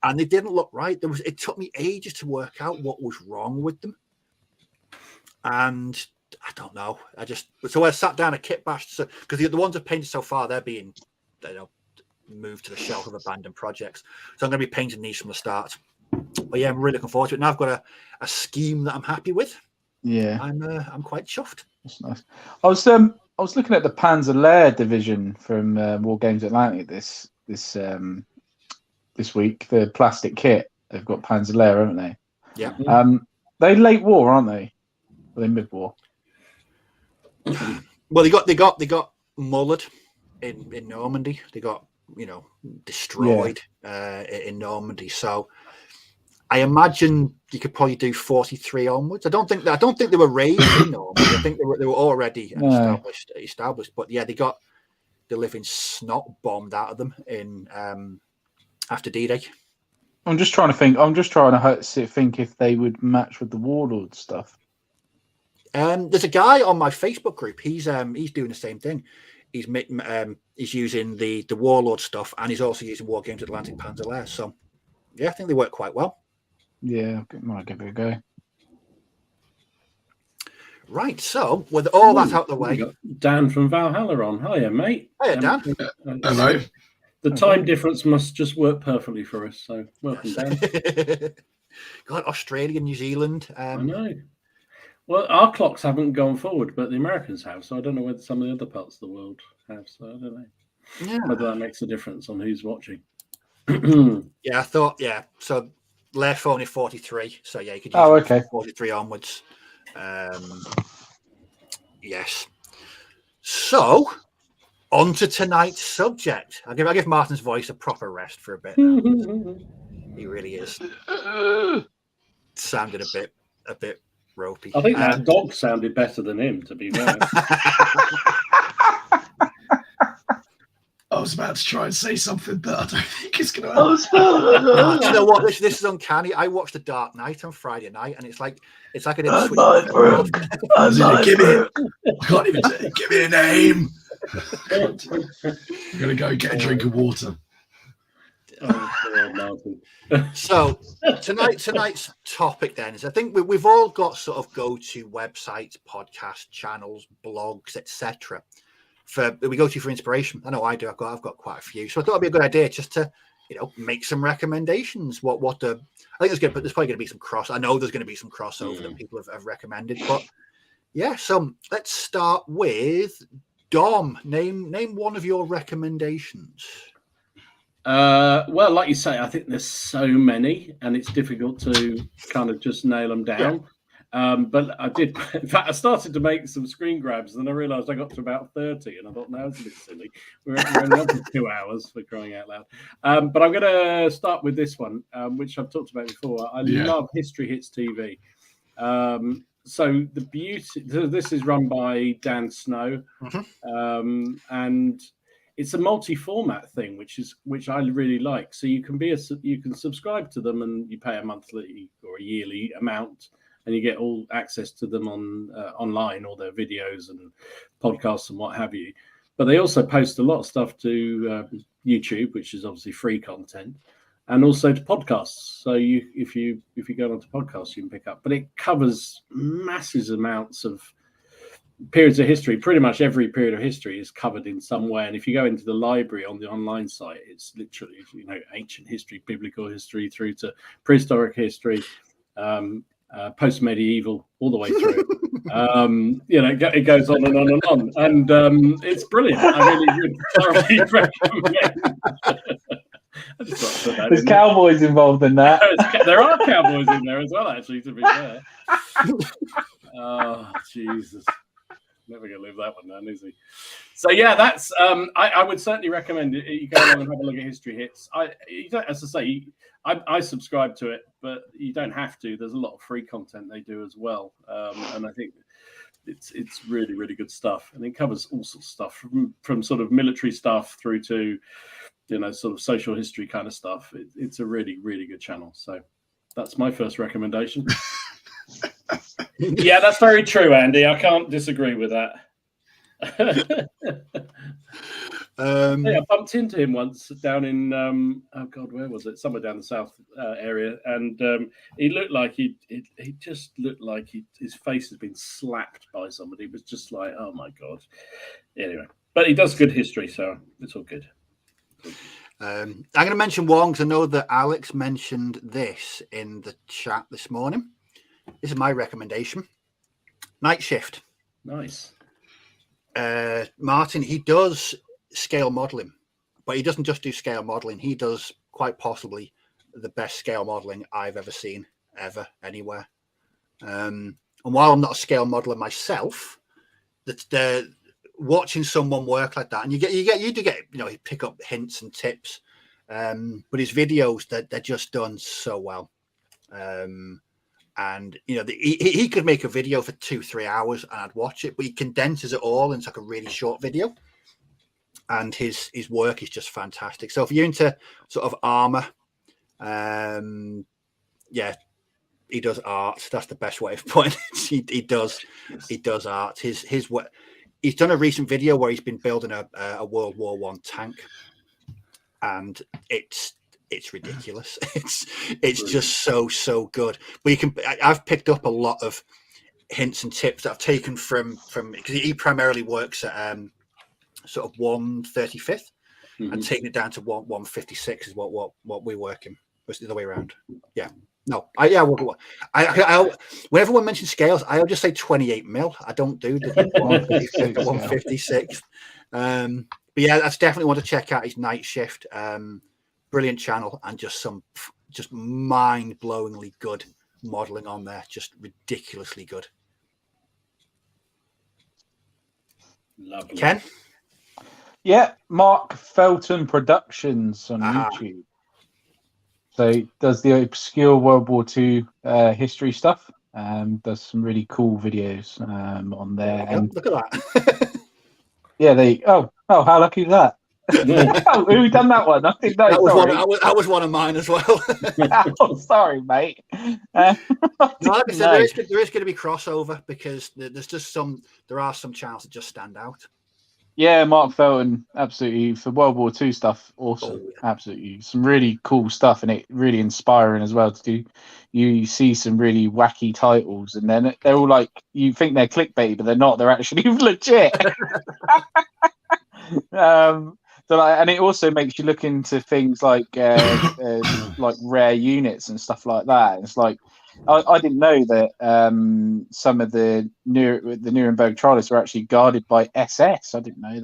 and they didn't look right. It took me ages to work out what was wrong with them, and I don't know. So I sat down and kit bashed, because the ones I've painted so far, they're being moved to the shelf of abandoned projects. So I'm going to be painting these from the start. But yeah, I'm really looking forward to it. Now I've got a scheme that I'm happy with. Yeah, I'm quite chuffed. That's nice. I was looking at the Panzer Lehr division from Wargames Atlantic this week. The plastic kit, they've got Panzer Lehr, haven't they? Yeah. they late war, aren't they? Are they mid war? Well, they got mullered in Normandy. They got destroyed in Normandy. So I imagine you could probably do 43 onwards. I don't think they were raised in Normandy. I think they were already established. But yeah, they got the living snot bombed out of them in after D-Day. I'm just trying to think. I'm just trying to think if they would match with the Warlord stuff. There's a guy on my Facebook group. He's doing the same thing. He's using the Warlord stuff, and he's also using Wargames Atlantic Panzer. So yeah, I think they work quite well. Yeah, I might give it a go. Right, so with all that out the way, got Dan from Valhalla on. Hiya, mate. Hiya, Dan. Hello. The time difference must just work perfectly for us. So welcome, Dan. God, Australia, New Zealand. I know. Well, our clocks haven't gone forward, but the Americans have. So I don't know whether some of the other parts of the world have. So I don't know whether that makes a difference on who's watching. Yeah, I thought. Yeah, so their phone is 43. So yeah, you could use 43 onwards. Yes. So on to tonight's subject. I'll give Martin's voice a proper rest for a bit now. He really is. Sounded a bit ropey. I think that dog sounded better than him, to be fair. I was about to try and say something, but I don't think it's going to happen. No, you know what? This is uncanny. I watched The Dark Knight on Friday night, and it's like I didn't switch. Give me a name. I'm going to go get a drink of water. So tonight's topic then is, I think we've all got sort of go-to websites, podcast channels, blogs, etc. We go to for inspiration. I know I do. I've got quite a few. So I thought it'd be a good idea just to make some recommendations. I think there's probably going to be some I know there's going to be some crossover that people have recommended. But yeah, so let's start with Dom. Name one of your recommendations. Well, like you say, I think there's so many, and it's difficult to kind of just nail them down. But I did. In fact, I started to make some screen grabs, and then I realised I got to about 30, and I thought, no, it's a bit silly. We're only up to 2 hours, for crying out loud. But I'm going to start with this one, which I've talked about before. I love History Hits TV. So the beauty. This is run by Dan Snow, and it's a multi-format thing, which I really like. So you can subscribe to them, and you pay a monthly or a yearly amount, and you get all access to them online, all their videos and podcasts and what have you. But they also post a lot of stuff to YouTube, which is obviously free content, and also to podcasts. So if you go onto podcasts, you can pick up. But it covers massive amounts of periods of history. Pretty much every period of history is covered in some way. And if you go into the library on the online site, it's literally ancient history, biblical history, through to prehistoric history, post-medieval, all the way through. It goes on and on and on, and it's brilliant. I really would thoroughly recommend. I just thought I'd put that There's cowboys involved in that. There are cowboys in there as well, actually, to be fair. Oh, Jesus. Never going to live that one down, is he? So yeah, that's I would certainly recommend it. You go along and have a look at History Hits. As I say, I subscribe to it, but you don't have to. There's a lot of free content they do as well, and I think it's really, really good stuff. And it covers all sorts of stuff from sort of military stuff through to sort of social history kind of stuff. It's a really, really good channel. So that's my first recommendation. Yeah, that's very true, Andy. I can't disagree with that. I bumped into him once down in where was it? Somewhere down the south area, and he looked like he just looked like his face has been slapped by somebody. It was just like, oh my god. Anyway, but he does good history, so it's all good. I'm going to mention one because I know that Alex mentioned this in the chat this morning. This is my recommendation. Night Shift. Nice. Martin, he does scale modeling, but he doesn't just do scale modeling. He does quite possibly the best scale modeling I've ever seen, ever, anywhere. And while I'm not a scale modeler myself, the watching someone work like that, and you do get you pick up hints and tips. But his videos, they're just done so well. And he could make a video for 2-3 hours and I'd watch it, but he condenses it all into like a really short video. And his work is just fantastic. So if you're into sort of armor, he does art. That's the best way of putting it. He does art. His work. He's done a recent video where he's been building a World War I tank, and it's ridiculous. It's just so good. But I've picked up a lot of hints and tips that I've taken from because he primarily works at sort of 1/35 and taking it down to 1/56 is what we're working. It's the other way around. Yeah. No, I when everyone mentions scales, I'll just say 28 mil. I don't do the 156. But yeah, that's definitely one to check out. His Night Shift, brilliant channel, and just mind-blowingly good modeling on there, just ridiculously good. Lovely. Ken? Yeah, Mark Felton Productions on YouTube. So he does the obscure World War II history stuff. Does some really cool videos on there. And look at that. yeah, how lucky is that? Who done that one? I think that was one of mine as well. Oh, sorry, mate. Like I said, there is going to be crossover because there are some channels that just stand out. Yeah, Mark Felton, absolutely, for World War II stuff, awesome. Absolutely, some really cool stuff, and it really inspiring as well to do. You see some really wacky titles, and then they're all like, you think they're clickbait, but they're not. They're actually legit. And it also makes you look into things like rare units and stuff like that. It's like I didn't know that some of the Nuremberg trials were actually guarded by SS. I didn't know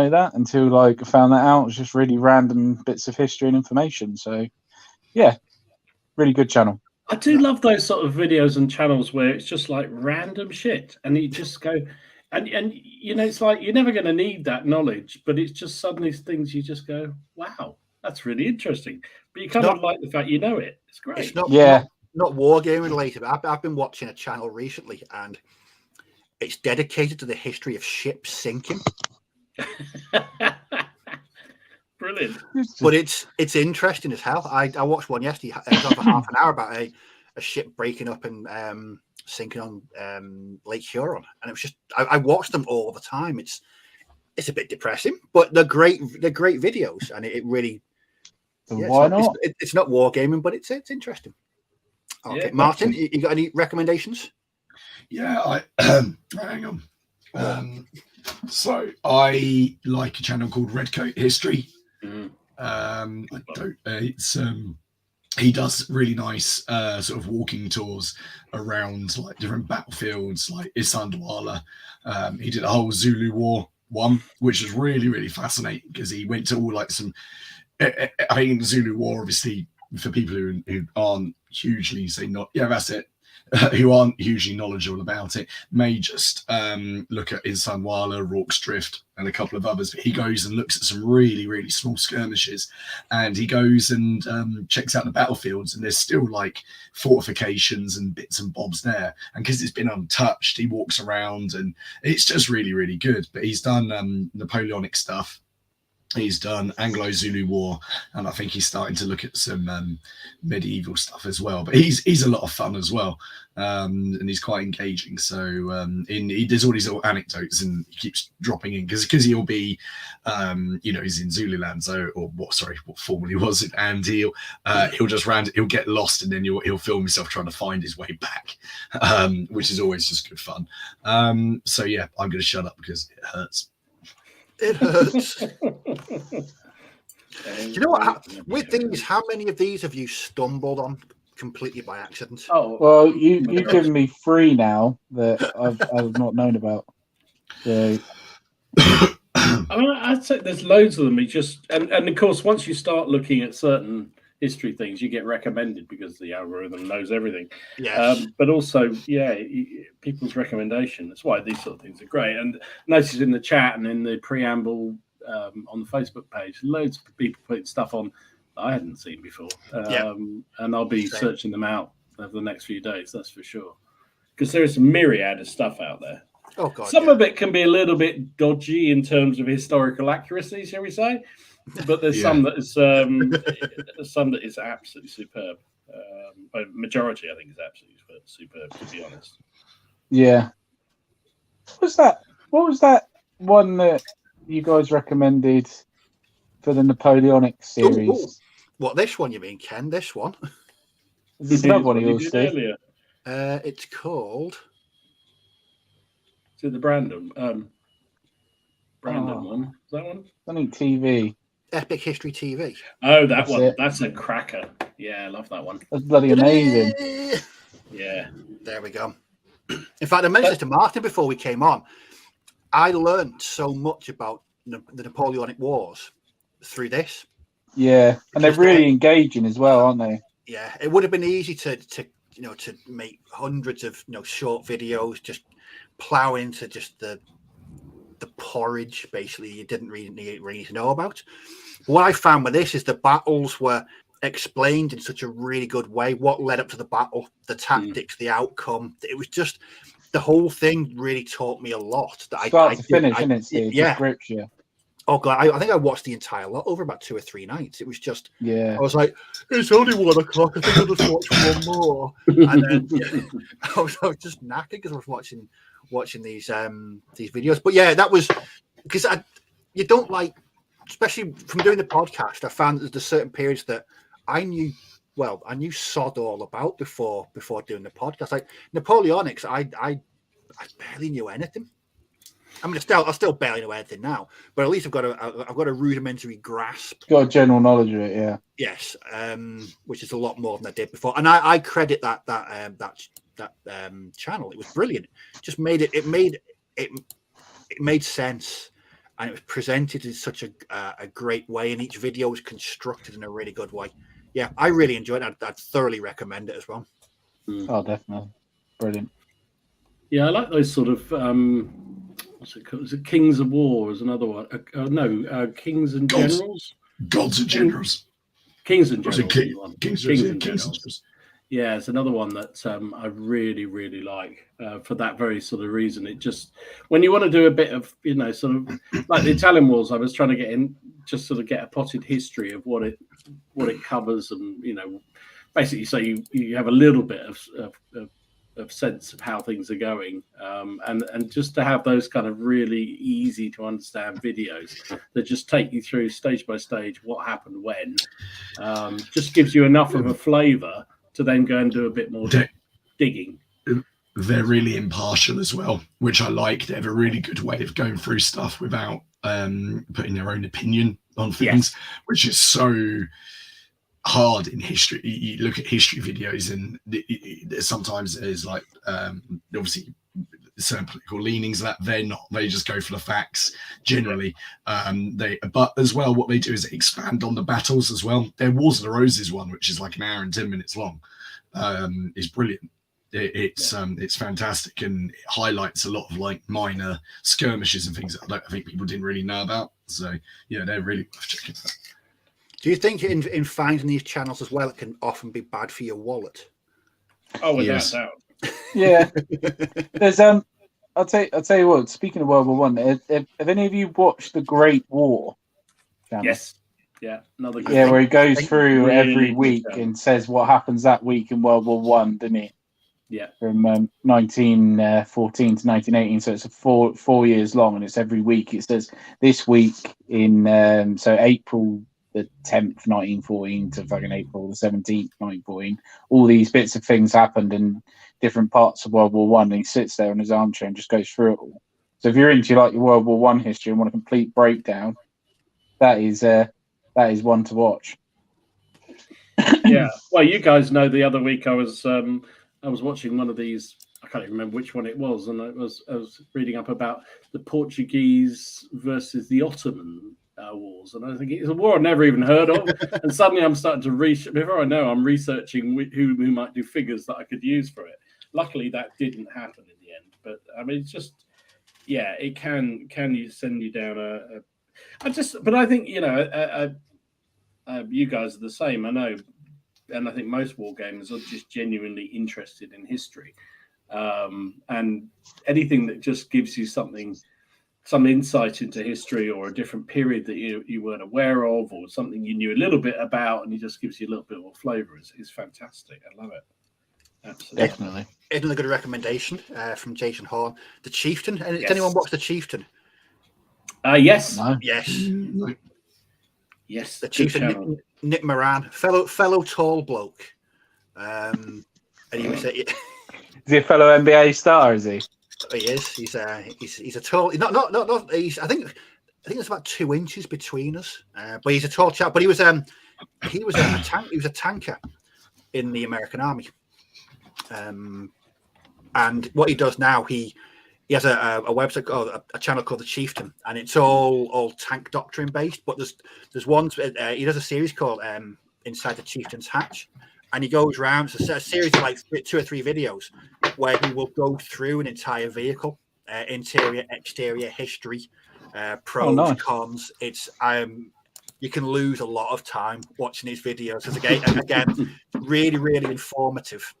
that until I found that out. It was just really random bits of history and information. So yeah, really good channel. I do love those sort of videos and channels where it's just like random shit, and you just go. And it's like you're never going to need that knowledge, but it's just suddenly things you just go, wow, that's really interesting. But you kind of like the fact you know it. It's great. It's not wargaming related. I've been watching a channel recently, and it's dedicated to the history of ships sinking. Brilliant. But it's interesting as hell. I watched one yesterday. It was over half an hour about a ship breaking up and sinking on Lake Huron, and it was just I watched them all the time. It's a bit depressing, but they're great videos, and it really why not? It's not wargaming, but it's interesting. Okay, yeah, Martin, you got any recommendations? Yeah, hang on. So I like a channel called Redcoat History. He does really nice sort of walking tours around like different battlefields, like Isandlwana. He did a whole Zulu War one, which was really, really fascinating because he went to all like some. I think Zulu War, obviously, for people who aren't hugely who aren't hugely knowledgeable about it, may just look at Isandlwana, Rorke's Drift, and a couple of others. But he goes and looks at some really, really small skirmishes, and he goes and checks out the battlefields, and there's still like fortifications and bits and bobs there. And because it's been untouched, he walks around, and it's just really, really good. But he's done Napoleonic stuff. He's done Anglo-Zulu War, and I think he's starting to look at some medieval stuff as well. But he's a lot of fun as well, and he's quite engaging. So he does all these little anecdotes, and he keeps dropping in because he'll be, he's in Zululand, what formerly was it, and he'll just he'll get lost, and then he'll film himself trying to find his way back, which is always just good fun. So yeah, I'm going to shut up because it hurts. It hurts. You know what? With these, how many of these have you stumbled on completely by accident? Oh, well, you've given me 3 now that I've not known about. So. I mean, I'd say there's loads of them. And of course, once you start looking at certain history things, you get recommended because the algorithm knows everything. Yes. But also, people's recommendation. That's why these sort of things are great. And notice in the chat and in the preamble on the Facebook page, loads of people putting stuff on that I hadn't seen before. And I'll be searching them out over the next few days, that's for sure. Because there is a myriad of stuff out there. Oh, God. Some of it can be a little bit dodgy in terms of historical accuracy, shall we say? But there's some that is absolutely superb. Majority, I think, is absolutely superb. To be honest. Yeah. What was that one that you guys recommended for the Napoleonics series? Ooh. What, this one you mean, Ken? This one? This is another one of yours, Steve. It's called. Is it the Brandon? Brandon one. Is that one? Something TV. Epic History TV. Oh, that one. That's a cracker. Yeah, I love that one. That's bloody amazing. Yeah. There we go. In fact, I mentioned this to Martin before we came on. I learned so much about the Napoleonic Wars through this. Yeah, and they're really engaging as well, aren't they? Yeah, it would have been easy to make hundreds of short videos, just plow into just the porridge. Basically, you didn't really need to know about. What I found with this is the battles were explained in such a really good way. What led up to the battle, the tactics, the outcome. It was just the whole thing really taught me a lot. Start to finish, isn't it, Steve? Yeah. It grips you. Oh God, I think I watched the entire lot over about 2 or 3 nights. It was just, I was like, it's only 1 o'clock. I think I'll just watch one more. And then I was just knackered because I was watching these videos. But yeah, that was because you don't like, especially from doing the podcast. I found that there's certain periods that I knew sod all about before doing the podcast. Like Napoleonics, I barely knew anything. I mean, I still barely know anything now, but at least I've got a rudimentary grasp. Got a general knowledge of it, yeah. Yes, which is a lot more than I did before, and I credit that channel. It was brilliant. Just made it made sense, and it was presented in such a great way, and each video was constructed in a really good way. Yeah, I really enjoyed it. I'd thoroughly recommend it as well. Oh, definitely, brilliant. Yeah, I like those sort of. What's it called? Is it Kings of War? Is another one? Kings and Generals. Gods and Generals. Kings and Generals. Kings and Generals. Yeah, it's another one that I really, really like for that very sort of reason. It just, when you want to do a bit of, sort of like the Italian Wars, I was trying to get in, just sort of get a potted history of what it covers, and basically, so you have a little bit of sense of how things are going, and just to have those kind of really easy to understand videos that just take you through stage by stage what happened when, just gives you enough of a flavor to then go and do a bit more digging. They're really impartial as well, which I like. They have a really good way of going through stuff without putting their own opinion on things, which is so hard in history. You look at history videos, and sometimes there's like obviously certain political leanings that they just go for the facts generally. But as well, what they do is they expand on the battles as well. Their Wars of the Roses one, which is like an hour and 10 minutes long, is brilliant. It's fantastic, and it highlights a lot of like minor skirmishes and things that I think people didn't really know about. So yeah, they're really worth checking out. Do you think in finding these channels as well, it can often be bad for your wallet? Oh, without doubt. Yeah. There's I'll tell you what. Speaking of World War One, have any of you watched the Great War channel? Yes. Yeah. Another good where he goes through really every week and says what happens that week in World War One, doesn't he? Yeah. From 1914 to 1918, so it's a four years long, and it's every week. It says this week in so April the 10th, 1914 to fucking April the 17th, 1914. All these bits of things happened in different parts of World War One, and he sits there in his armchair and just goes through it all. So if you're into like your World War One history and want a complete breakdown, that is one to watch. Yeah. Well, you guys know the other week I was watching one of these. I can't even remember which one it was, and I was reading up about the Portuguese versus the Ottoman wars, and I think it's a war I've never even heard of. And suddenly I'm starting to before I know, I'm researching who might do figures that I could use for it. Luckily, that didn't happen in the end. But I mean, it's just, yeah, it can you send you down but I think, you know, you guys are the same. I know, and I think most war gamers are just genuinely interested in history, and anything that just gives you some insight into history or a different period that you weren't aware of, or something you knew a little bit about, and it just gives you a little bit more flavor is fantastic. I love it. Absolutely. Definitely. Another good recommendation from Jason Horn, The Chieftain. And Did anyone watch The Chieftain? Yes. No. Yes. No. Yes. The Chieftain, Nick Moran, fellow tall bloke. And he was Is he a fellow NBA star? Is he? he is. He's a tall. Not. I think there's about 2 inches between us. But he's a tall chap. But he was a tank. He was a tanker in the American Army. And what he does now, he has a website called a channel called The Chieftain, and it's all tank doctrine based. But there's one he does a series called Inside the Chieftain's Hatch, and he goes around. It's a series of like 2 or 3 videos where he will go through an entire vehicle, interior, exterior, history, pros, cons. It's you can lose a lot of time watching his videos. Because again, really, really informative.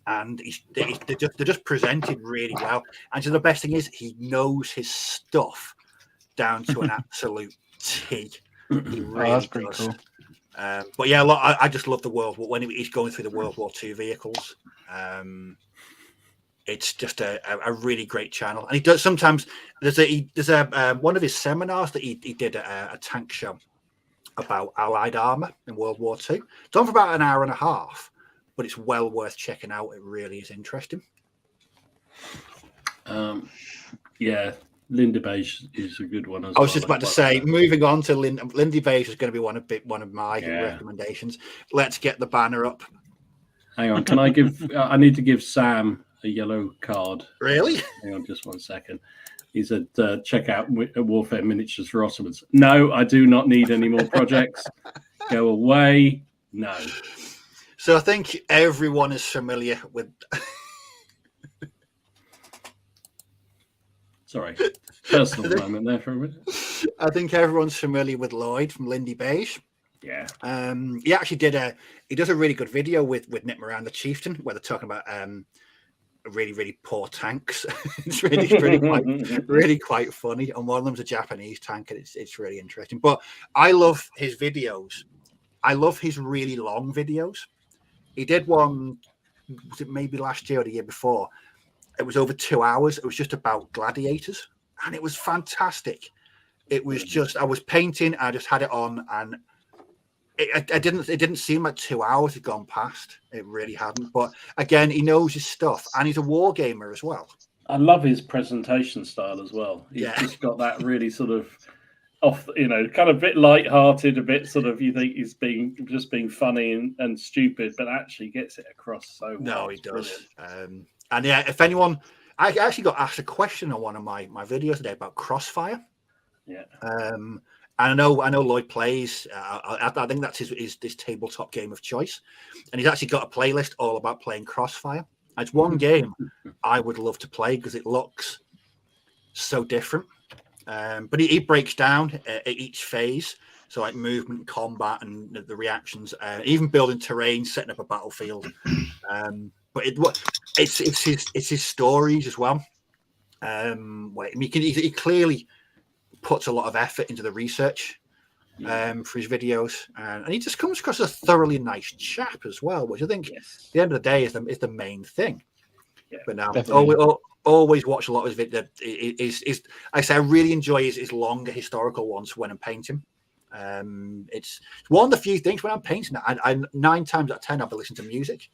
And they're just presented really well. And so the best thing is he knows his stuff down to an absolute T. He really that's pretty does. Cool. But yeah, I just love the World War when he's going through the World War II vehicles. It's just a really great channel. And he does sometimes. There's a one of his seminars that he did a tank show about Allied armor in World War II. It's on for about an hour and a half. But it's well worth checking out. It really is interesting. Yeah, Linda Beige is a good one. I was just about to say, moving on to Lindy Beige is going to be one of my recommendations. Let's get the banner up. Hang on, can I give? I need to give Sam a yellow card. Really? Hang on, just 1 second. He said, check out Warfare Miniatures for Ottomans. No, I do not need any more projects. Go away. No. So I think everyone is familiar with. Sorry, personal moment there for a minute. I think everyone's familiar with Lloyd from Lindy Beige. Yeah. He actually he does a really good video with Nick Moran, The Chieftain, where they're talking about really, really poor tanks. It's really quite funny. And one of them's a Japanese tank, and it's really interesting. But I love his videos. I love his really long videos. He did one, was it maybe last year or the year before? It was over 2 hours. It was just about gladiators, and it was fantastic. It was just, I was painting, I just had it on, and it didn't seem like 2 hours had gone past. It really hadn't. But again, he knows his stuff, and he's a war gamer as well. I love his presentation style as well. He's just got that really sort of off, kind of a bit light-hearted, a bit sort of, you think he's being funny and stupid, but actually gets it across so well. No, he does. And yeah, if anyone, I actually got asked a question on one of my videos today about Crossfire. Yeah. And I know Lloyd plays. I think that's his tabletop game of choice, and he's actually got a playlist all about playing Crossfire. It's one game I would love to play because it looks so different. But he breaks down at each phase, so like movement, combat, and the reactions, even building terrain, setting up a battlefield. But it's his stories as well. He clearly puts a lot of effort into the research for his videos, and he just comes across as a thoroughly nice chap as well, which I think at the end of the day is the main thing. Yeah, but now definitely. Always watch a lot of his videos. I really enjoy his longer historical ones when I'm painting. It's one of the few things when I'm painting. I 9 times out of 10 I'll be listening to music,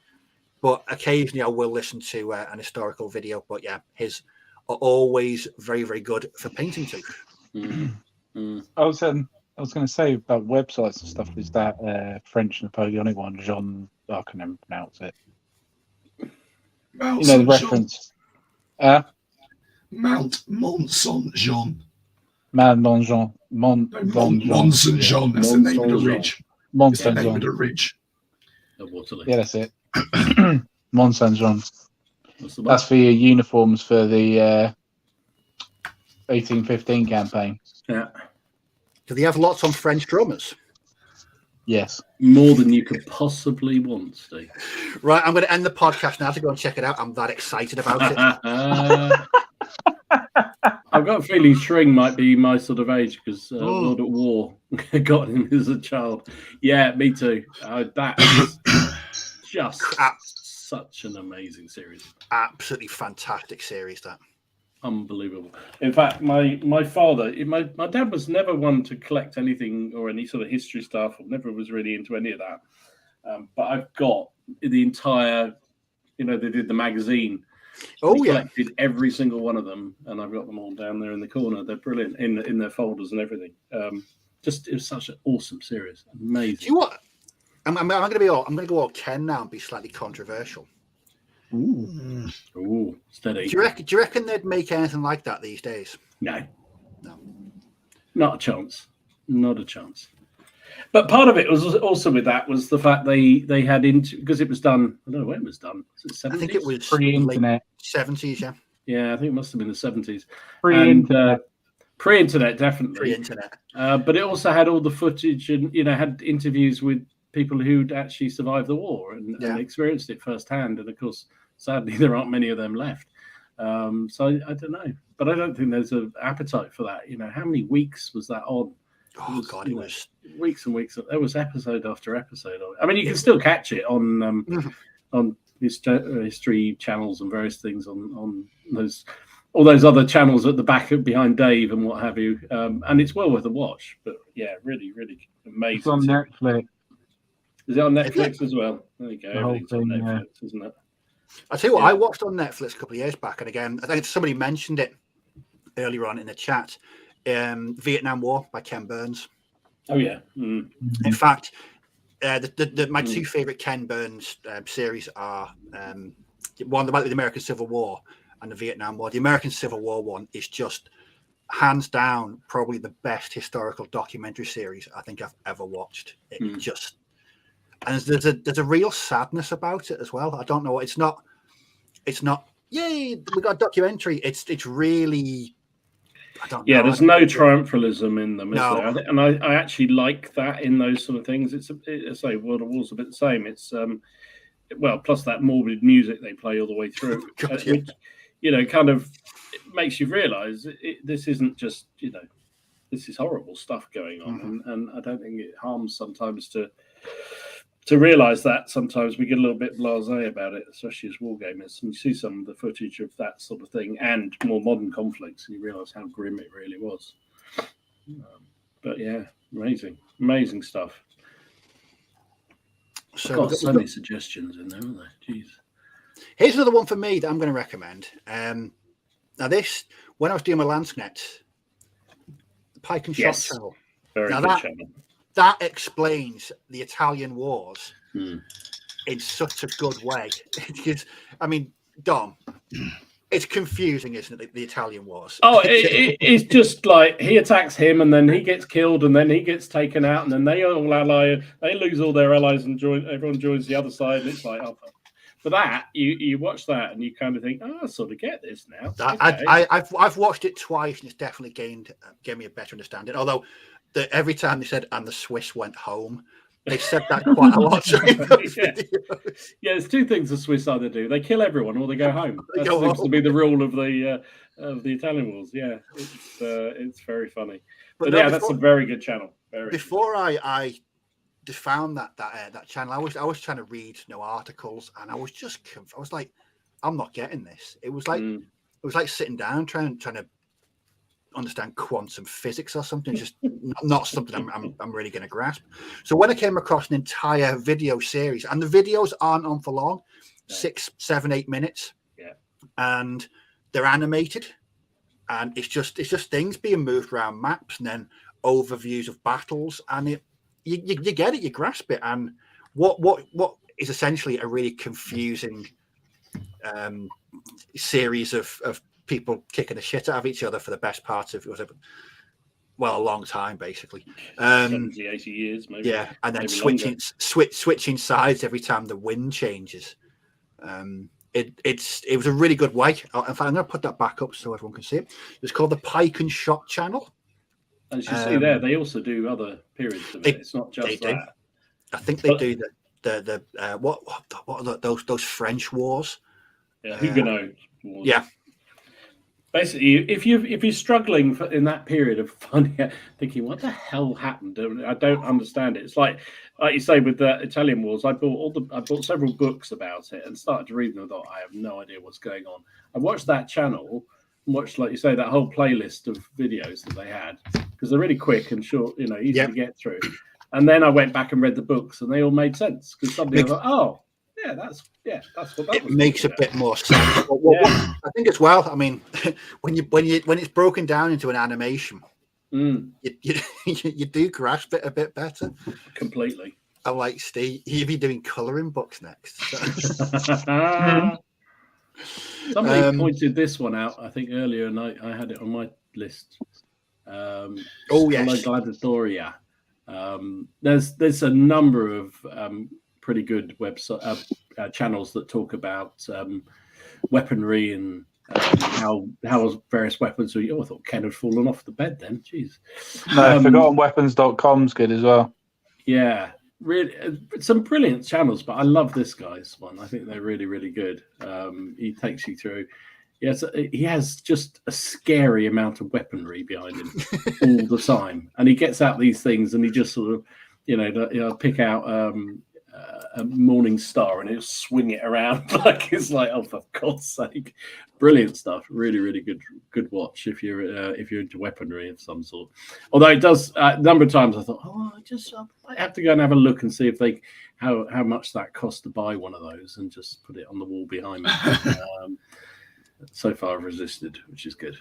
but occasionally I will listen to an historical video. But yeah, his are always very, very good for painting too. I was going to say about websites and stuff. Is that French Napoleonic one? Jean, I can never pronounce it. The reference. Mount Mont Saint Jean. Mount Mont Jean. Mont Saint Jean. That's the name of the ridge. Mont It's the Saint name of Jean. the ridge. Yeah, that's it. Mont Saint Jean. That's for your uniforms for the 1815 campaign. Yeah. Do they have lots on French drummers? Yes. More than you could possibly want, Steve. Right, I'm going to end the podcast now to go and check it out. I'm that excited about it. I've got a feeling Shring might be my sort of age because World at War got him as a child. Yeah, me too. That is just such an amazing series. Absolutely fantastic series, that. Unbelievable. In fact, my father, my dad was never one to collect anything or any sort of history stuff, or never was really into any of that. But I've got the entire, they did the magazine. Oh, yeah. Yeah. Collected every single one of them, and I've got them all down there in the corner. They're brilliant in their folders and everything. It was such an awesome series. Amazing. Do you know what? I'm going to go all Ken now and be slightly controversial. Ooh, steady. Do you reckon they'd make anything like that these days? No. Not a chance. Not a chance. But part of it was also with that was the fact they had because it was done. I don't know when it was done. Was it 70s? I think it was pre-internet. 70s, yeah. Yeah, I think it must have been the 70s. Pre-internet. Pre-internet, definitely. Pre-internet. But it also had all the footage and had interviews with people who'd actually survived the war and experienced it firsthand. And of course, sadly, there aren't many of them left. So I don't know, but I don't think there's an appetite for that. How many weeks was that on? It was weeks and weeks. There was episode after episode of it. I mean, you can still catch it on history channels and various things on all those other channels at the back behind Dave and what have you. And it's well worth a watch. But yeah, really, really amazing. It's on Netflix. Is it on Netflix as well? There you go. The whole Everything's on thing, Netflix, isn't it? I tell you what, I watched on Netflix a couple of years back, and again, I think somebody mentioned it earlier on in the chat. Vietnam War by Ken Burns. Oh yeah. Mm. In fact, my two favorite Ken Burns series are one about the American Civil War and the Vietnam War. The American Civil War one is just hands down probably the best historical documentary series I think I've ever watched. It just, and there's a real sadness about it as well. I don't know. It's not. Yay, we got a documentary. It's really. I don't know. Yeah, there's no triumphalism in them, is No. there? And I actually like that in those sort of things. It's say World of War's a bit the same. It's plus that morbid music they play all the way through, which kind of makes you realise this isn't just this is horrible stuff going on, and I don't think it harms sometimes to realise that sometimes we get a little bit blasé about it, especially as wargamers, and you see some of the footage of that sort of thing and more modern conflicts, and you realise how grim it really was. But yeah, amazing stuff. So got so many suggestions in there, haven't they? Jeez. Here's another one for me that I'm going to recommend. Now this, when I was doing my Landsnet, the Pike and Shot channel. Very now good channel. That explains the Italian wars in such a good way. Because, I mean, Dom, it's confusing, isn't it, the Italian wars? Oh, it's just like he attacks him and then he gets killed and then he gets taken out and then they all ally, they lose all their allies and everyone joins the other side. And it's like, for that, you watch that and you kind of think, I sort of get this now. I've watched it twice and it's definitely gave me a better understanding. Although every time they said, and the Swiss went home, they said that quite a lot. Yeah, there's two things the Swiss either do: they kill everyone or they go home. That seems to be the rule of the Italian wars. Yeah, it's very funny. But that's a very good channel. Before I found that channel, I was trying to read articles, and I was like, I'm not getting this. It was like sitting down trying to understand quantum physics or something. It's just not something I'm really going to grasp. So when I came across an entire video series, and the videos aren't on for long, 6, 7, 8 minutes, and they're animated, and it's just things being moved around maps, and then overviews of battles, and you get it, you grasp it, and what is essentially a really confusing series of people kicking the shit out of each other for the best part of well, a long time basically. 70, 80 years, maybe. Yeah, and then maybe switching sides every time the wind changes. It was a really good way. In fact, I'm going to put that back up so everyone can see it. It's called the Pike and Shot channel. As you see there, they also do other periods of it. It's not just that. I think they do the what are those French wars? Yeah, Huguenot wars. Yeah. Basically, if you're struggling in that period of thinking, what the hell happened? I don't understand it. It's like you say with the Italian wars. I bought several books about it and started to read them. I thought, I have no idea what's going on. I watched that channel, watched, like you say, that whole playlist of videos that they had, because they're really quick and short, easy to get through. And then I went back and read the books, and they all made sense because somebody was like, oh. Yeah, that's what that was. It makes a bit more sense. I think as well. I mean, when it's broken down into an animation, you do grasp it a bit better. Completely. I'm like, Steve, you'll be doing colouring books next. Somebody pointed this one out, I think earlier, and I had it on my list. Yes, Gladiatoria. There's a number of pretty good website channels that talk about weaponry and how various weapons are. I thought Ken had fallen off the bed then. Jeez. No, ForgottenWeapons.com's good as well. Yeah, really, some brilliant channels, but I love this guy's one. I think they're really, really good. He takes you through. Yes, he has just a scary amount of weaponry behind him all the time, and he gets out these things, and he just sort of, pick out a morning star, and he'll swing it around like it's like, oh, for God's sake! Brilliant stuff. Really, really good watch if you're into weaponry of some sort. Although it does a number of times, I thought, I might have to go and have a look and see if how much that costs to buy one of those, and just put it on the wall behind me. So far, I've resisted, which is good.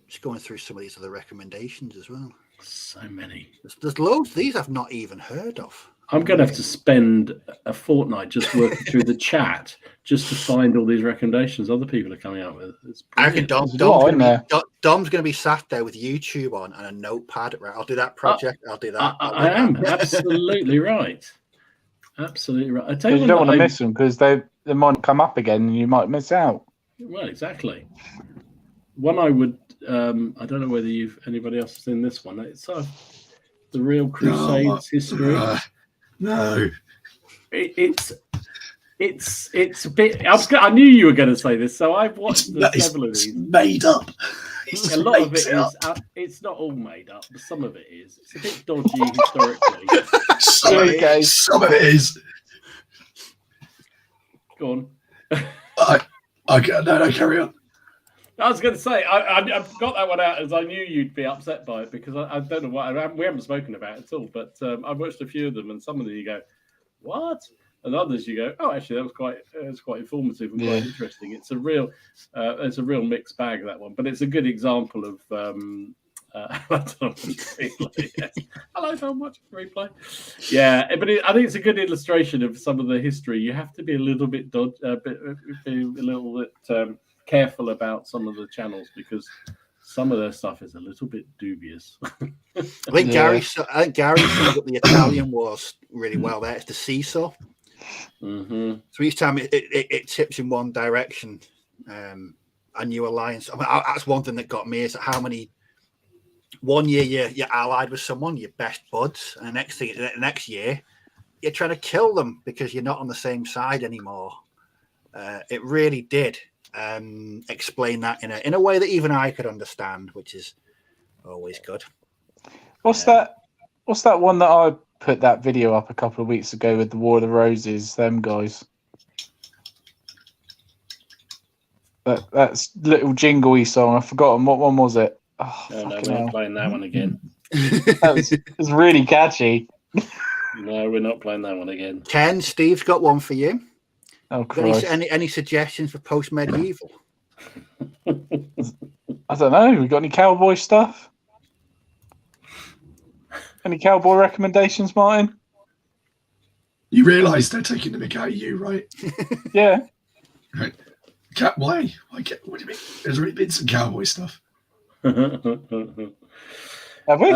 Just going through some of these other recommendations as well. So many. There's loads. These I've not even heard of. I'm going to have to spend a fortnight just working through the chat just to find all these recommendations other people are coming out with. I reckon Dom's going to be sat there with YouTube on and a notepad. Right, I'll do that project. I'll do that. I am absolutely right. Absolutely right. I tell you don't want to miss them because they might come up again and you might miss out. Well, exactly. One I would. I don't know whether anybody else has seen this one. It's the Real Crusades history. No, it's a bit. I knew you were going to say this, so I've watched several of these. Made up. A lot of it is. It's not all made up, but some of it is. It's a bit dodgy historically. Some of it is. Go on. No, carry on. I was going to say, I got that one out as I knew you'd be upset by it because I don't know what we haven't spoken about it at all. But I've watched a few of them, and some of them you go, "What?" and others you go, "Oh, actually, that was quite informative and quite interesting." It's a real mixed bag, that one, but it's a good example of. I don't know what to say. Hello, I'm watching replay. Yeah, but I think it's a good illustration of some of the history. You have to be a little bit careful about some of the channels because some of their stuff is a little bit dubious. I think Gary summed up the Italian wars really well. There, it's the seesaw. Mm-hmm. So each time it tips in one direction, a new alliance. I mean, that's one thing that got me is how many. One year you're allied with someone, your best buds, and the next year you're trying to kill them because you're not on the same side anymore. It really did. Explain that in a way that even I could understand, which is always good. What's that one that I put that video up a couple of weeks ago with the War of the Roses? Them guys. That's little jingly song. I've forgotten what one was it. Oh, no, we're not playing that one again. It was really catchy. No, we're not playing that one again. Ken, Steve's got one for you. Oh, Christ. Any suggestions for post-medieval? I don't know. We got any cowboy stuff? Any cowboy recommendations, Martin? You realise they're taking the mick out of you, right? Yeah. Right. Why? What do you mean? There's already been some cowboy stuff. Have we?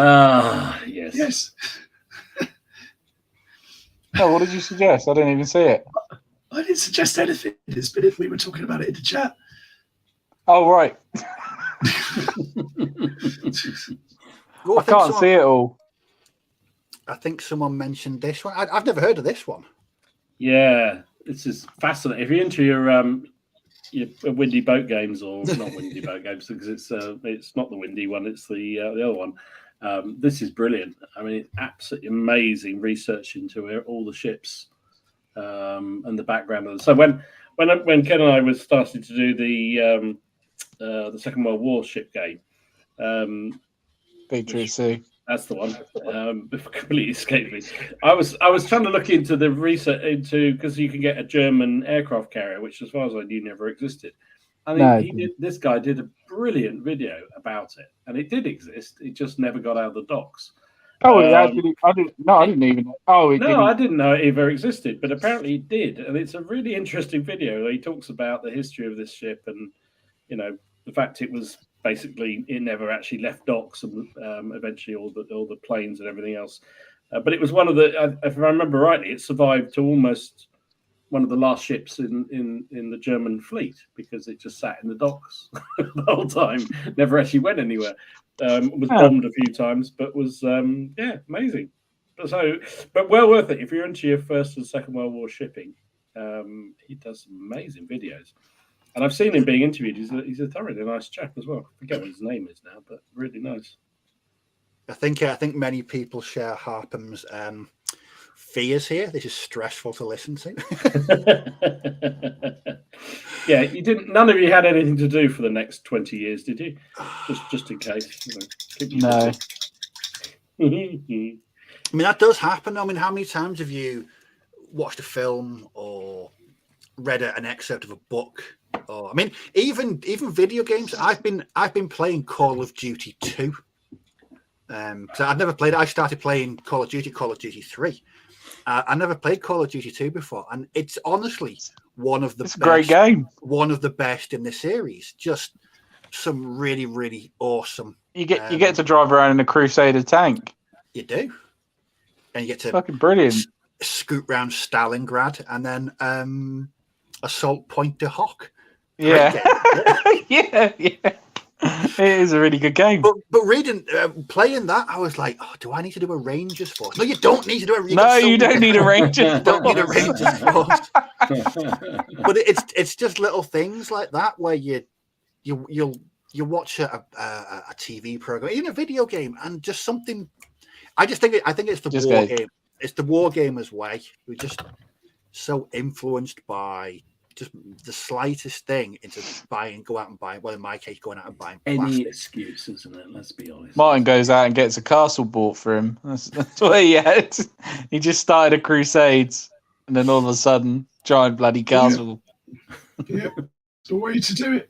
Yes. Yes. Oh, what did you suggest? I didn't even see it. I didn't suggest anything. We were talking about it in the chat. Oh, right. Oh, I can't see it all. I think someone mentioned this one. I've never heard of this one. Yeah, this is fascinating. If you're into your windy boat games, or not windy boat games, because it's not the windy one, it's the other one. This is brilliant. I mean, absolutely amazing research into all the ships and the background of them. So when Ken and I started to do the Second World War ship game, Victory at Sea. That's the one. Completely escaped me. I was trying to look into the research because you can get a German aircraft carrier, which, as far as I knew, never existed. And this guy did a brilliant video about it, and it did exist. It just never got out of the docks. Oh, I didn't even. Oh, I didn't know it ever existed, but apparently it did, and it's a really interesting video. He talks about the history of this ship, and the fact it was. Basically, it never actually left docks, and eventually all the planes and everything else. But it was one of the, if I remember rightly, it survived to almost one of the last ships in the German fleet because it just sat in the docks the whole time, never actually went anywhere. Was bombed a few times, but was amazing. But well worth it if you're into your First and Second World War shipping. He does some amazing videos. And I've seen him being interviewed. He's a thoroughly nice chap as well. I forget what his name is now, but really nice. I think many people share Harpham's fears here. This is stressful to listen to. Yeah, you didn't. None of you had anything to do for the next 20 years, did you? Just in case. No. I mean, that does happen. I mean, how many times have you watched a film or read an excerpt of a book? Or, I mean, even video games. I've been playing Call of Duty 2. So I've never played it. I started playing Call of Duty 3. I never played Call of Duty 2 before, and it's honestly one of the best. Great game. One of the best in the series. Just some really, really awesome. You get to drive around in a Crusader tank. You do, and you get to fucking brilliant. Scoot around Stalingrad and then assault Point de Hoc. Yeah. yeah. It is a really good game. But playing that, I was like, oh, do I need to do a Rangers force? No, you don't need to do a Rangers force. No, you don't need a Rangers force. Don't need a Rangers force. But it's just little things like that where you'll watch a TV program, even a video game, and just something. I think it's the war game. It's the war gamer's way. We're just so influenced by just the slightest thing into go out and buy. Well, in my case, going out and buying any excuse, isn't it? Let's be honest. Martin goes out and gets a castle bought for him. That's what he had. He just started a Crusades, and then all of a sudden, giant bloody castle. Yeah, it's the way to do it.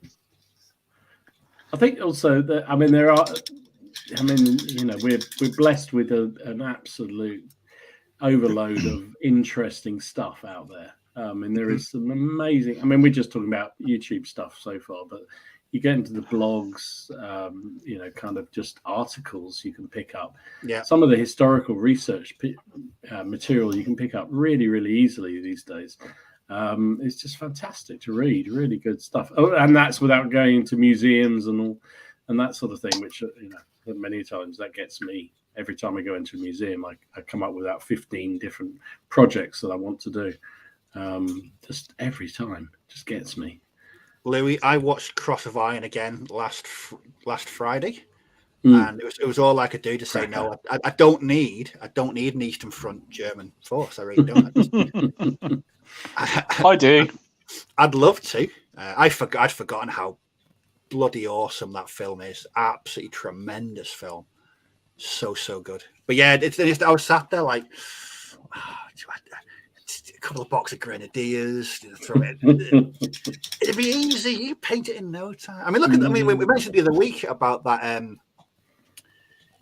I think also that we're blessed with an absolute overload of interesting stuff out there. And there is some amazing. I mean, we're just talking about YouTube stuff so far, but you get into the blogs, kind of just articles you can pick up. Yeah, some of the historical research material you can pick up really, really easily these days. It's just fantastic to read. Really good stuff. Oh, and that's without going into museums and that sort of thing, which many times that gets me. Every time I go into a museum, I come up with about 15 different projects that I want to do. Just every time, just gets me. Louis, I watched Cross of Iron again last Friday, and it was all I could do to say no. I don't need an Eastern Front German force. I really don't. I do. I'd love to. I'd forgotten how bloody awesome that film is. Absolutely tremendous film. So good. But yeah, I was sat there like. A couple of boxes of grenadiers, throw it. It'd be easy. You paint it in no time. I mean, look at. I mean, we mentioned the other week about that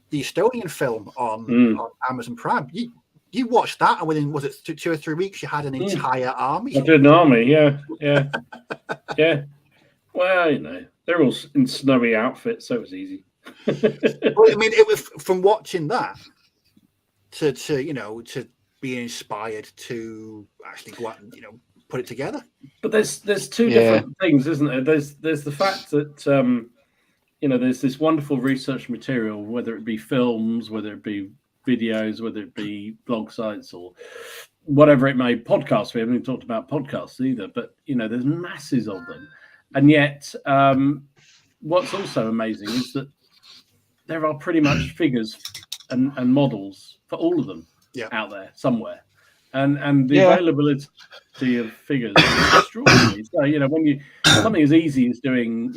the Estonian film on Amazon Prime. You watched that, and within 2 or 3 weeks, you had an entire army. I did an army, yeah. Yeah. Well, they're all in snowy outfits, so it was easy. Well, I mean, it was from watching that to be inspired to actually go out and put it together. But there's two different things, isn't there? There's the fact that there's this wonderful research material, whether it be films, whether it be videos, whether it be blog sites or whatever it may, podcasts. We haven't even talked about podcasts either, but there's masses of them. And yet what's also amazing is that there are pretty much figures and models for all of them out there somewhere. And the availability of figures is extraordinary. So, when something as easy as doing,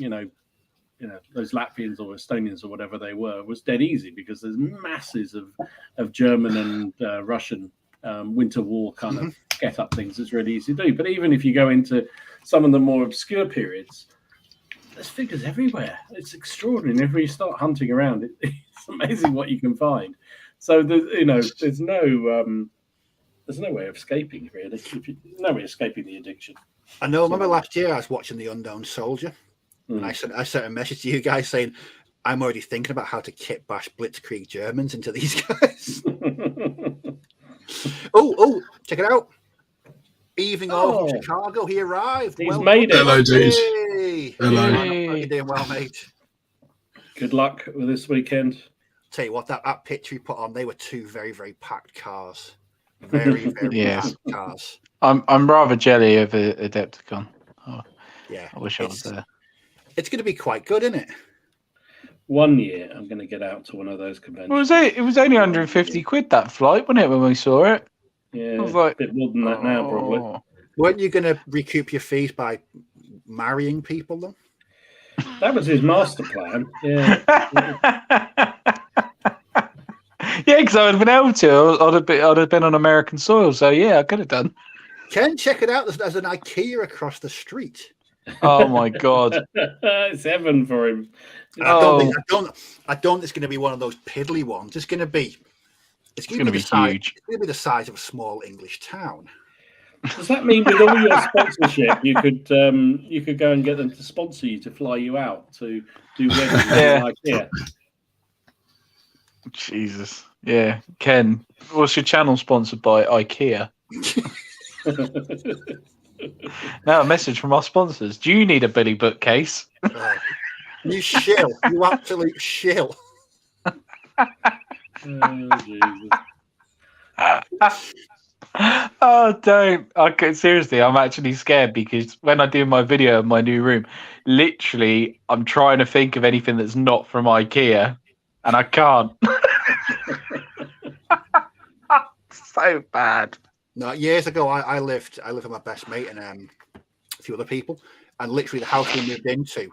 those Latvians or Estonians or whatever they were was dead easy, because there's masses of German and Russian Winter War kind of get up things. It's really easy to do. But even if you go into some of the more obscure periods, there's figures everywhere. It's extraordinary. If you start hunting around, it's amazing what you can find. So there's no way of escaping, really. No way of escaping the addiction. I know. Remember last year I was watching The Unknown Soldier, and I sent a message to you guys saying I'm already thinking about how to kit bash Blitzkrieg Germans into these guys. oh, check it out. Evening from Chicago. He arrived. He's made it. Hello, dude. Hey. Hello. You're doing well, mate. Good luck with this weekend. Tell you what, that picture he put on, they were two very, very packed cars. Very, very packed cars. I'm rather jelly of Adepticon. Oh, yeah, I wish I was there. It's going to be quite good, isn't it? One year, I'm going to get out to one of those conventions. Well, it was only 150 quid that flight, wasn't it, when we saw it? Yeah, I was like, a bit more than that now, probably. Weren't you going to recoup your fees by marrying people, though? That was his master plan. Yeah. Yeah, because I would have been able to. I'd have been on American soil, so yeah, I could have done. Ken, check it out. There's an IKEA across the street. Oh my god, it's heaven for him. I don't think it's going to be one of those piddly ones. It's going to be huge. It's going to be the size of a small English town. Does that mean with all your sponsorship, you could go and get them to sponsor you, to fly you out to do weddings like IKEA? Jesus, yeah. Ken, what's your channel sponsored by? IKEA. Now a message from our sponsors. Do you need a Billy bookcase? You shill. You absolute shill. Oh, Jesus. Oh, don't. Okay, seriously, I'm actually scared, because when I do my video in my new room, literally, I'm trying to think of anything that's not from IKEA, and I can't. So bad. No, years ago, I lived with my best mate and a few other people, and literally the house we moved into,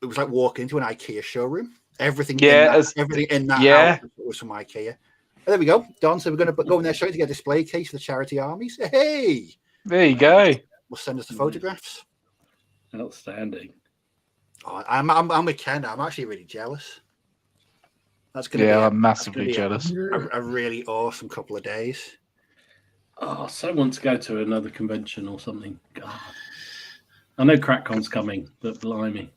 it was like walking into an IKEA showroom. Everything in that house was from IKEA. And there we go, Don. So we're going to go in there straight to get a display case for the charity armies. Hey, there you go. We'll send us the photographs. Outstanding. Oh, I'm with Ken. I'm actually really jealous. That's going to be I'm massively jealous. A really awesome couple of days. Oh, so want to go to another convention or something. God. I know CrackCon's coming, but blimey.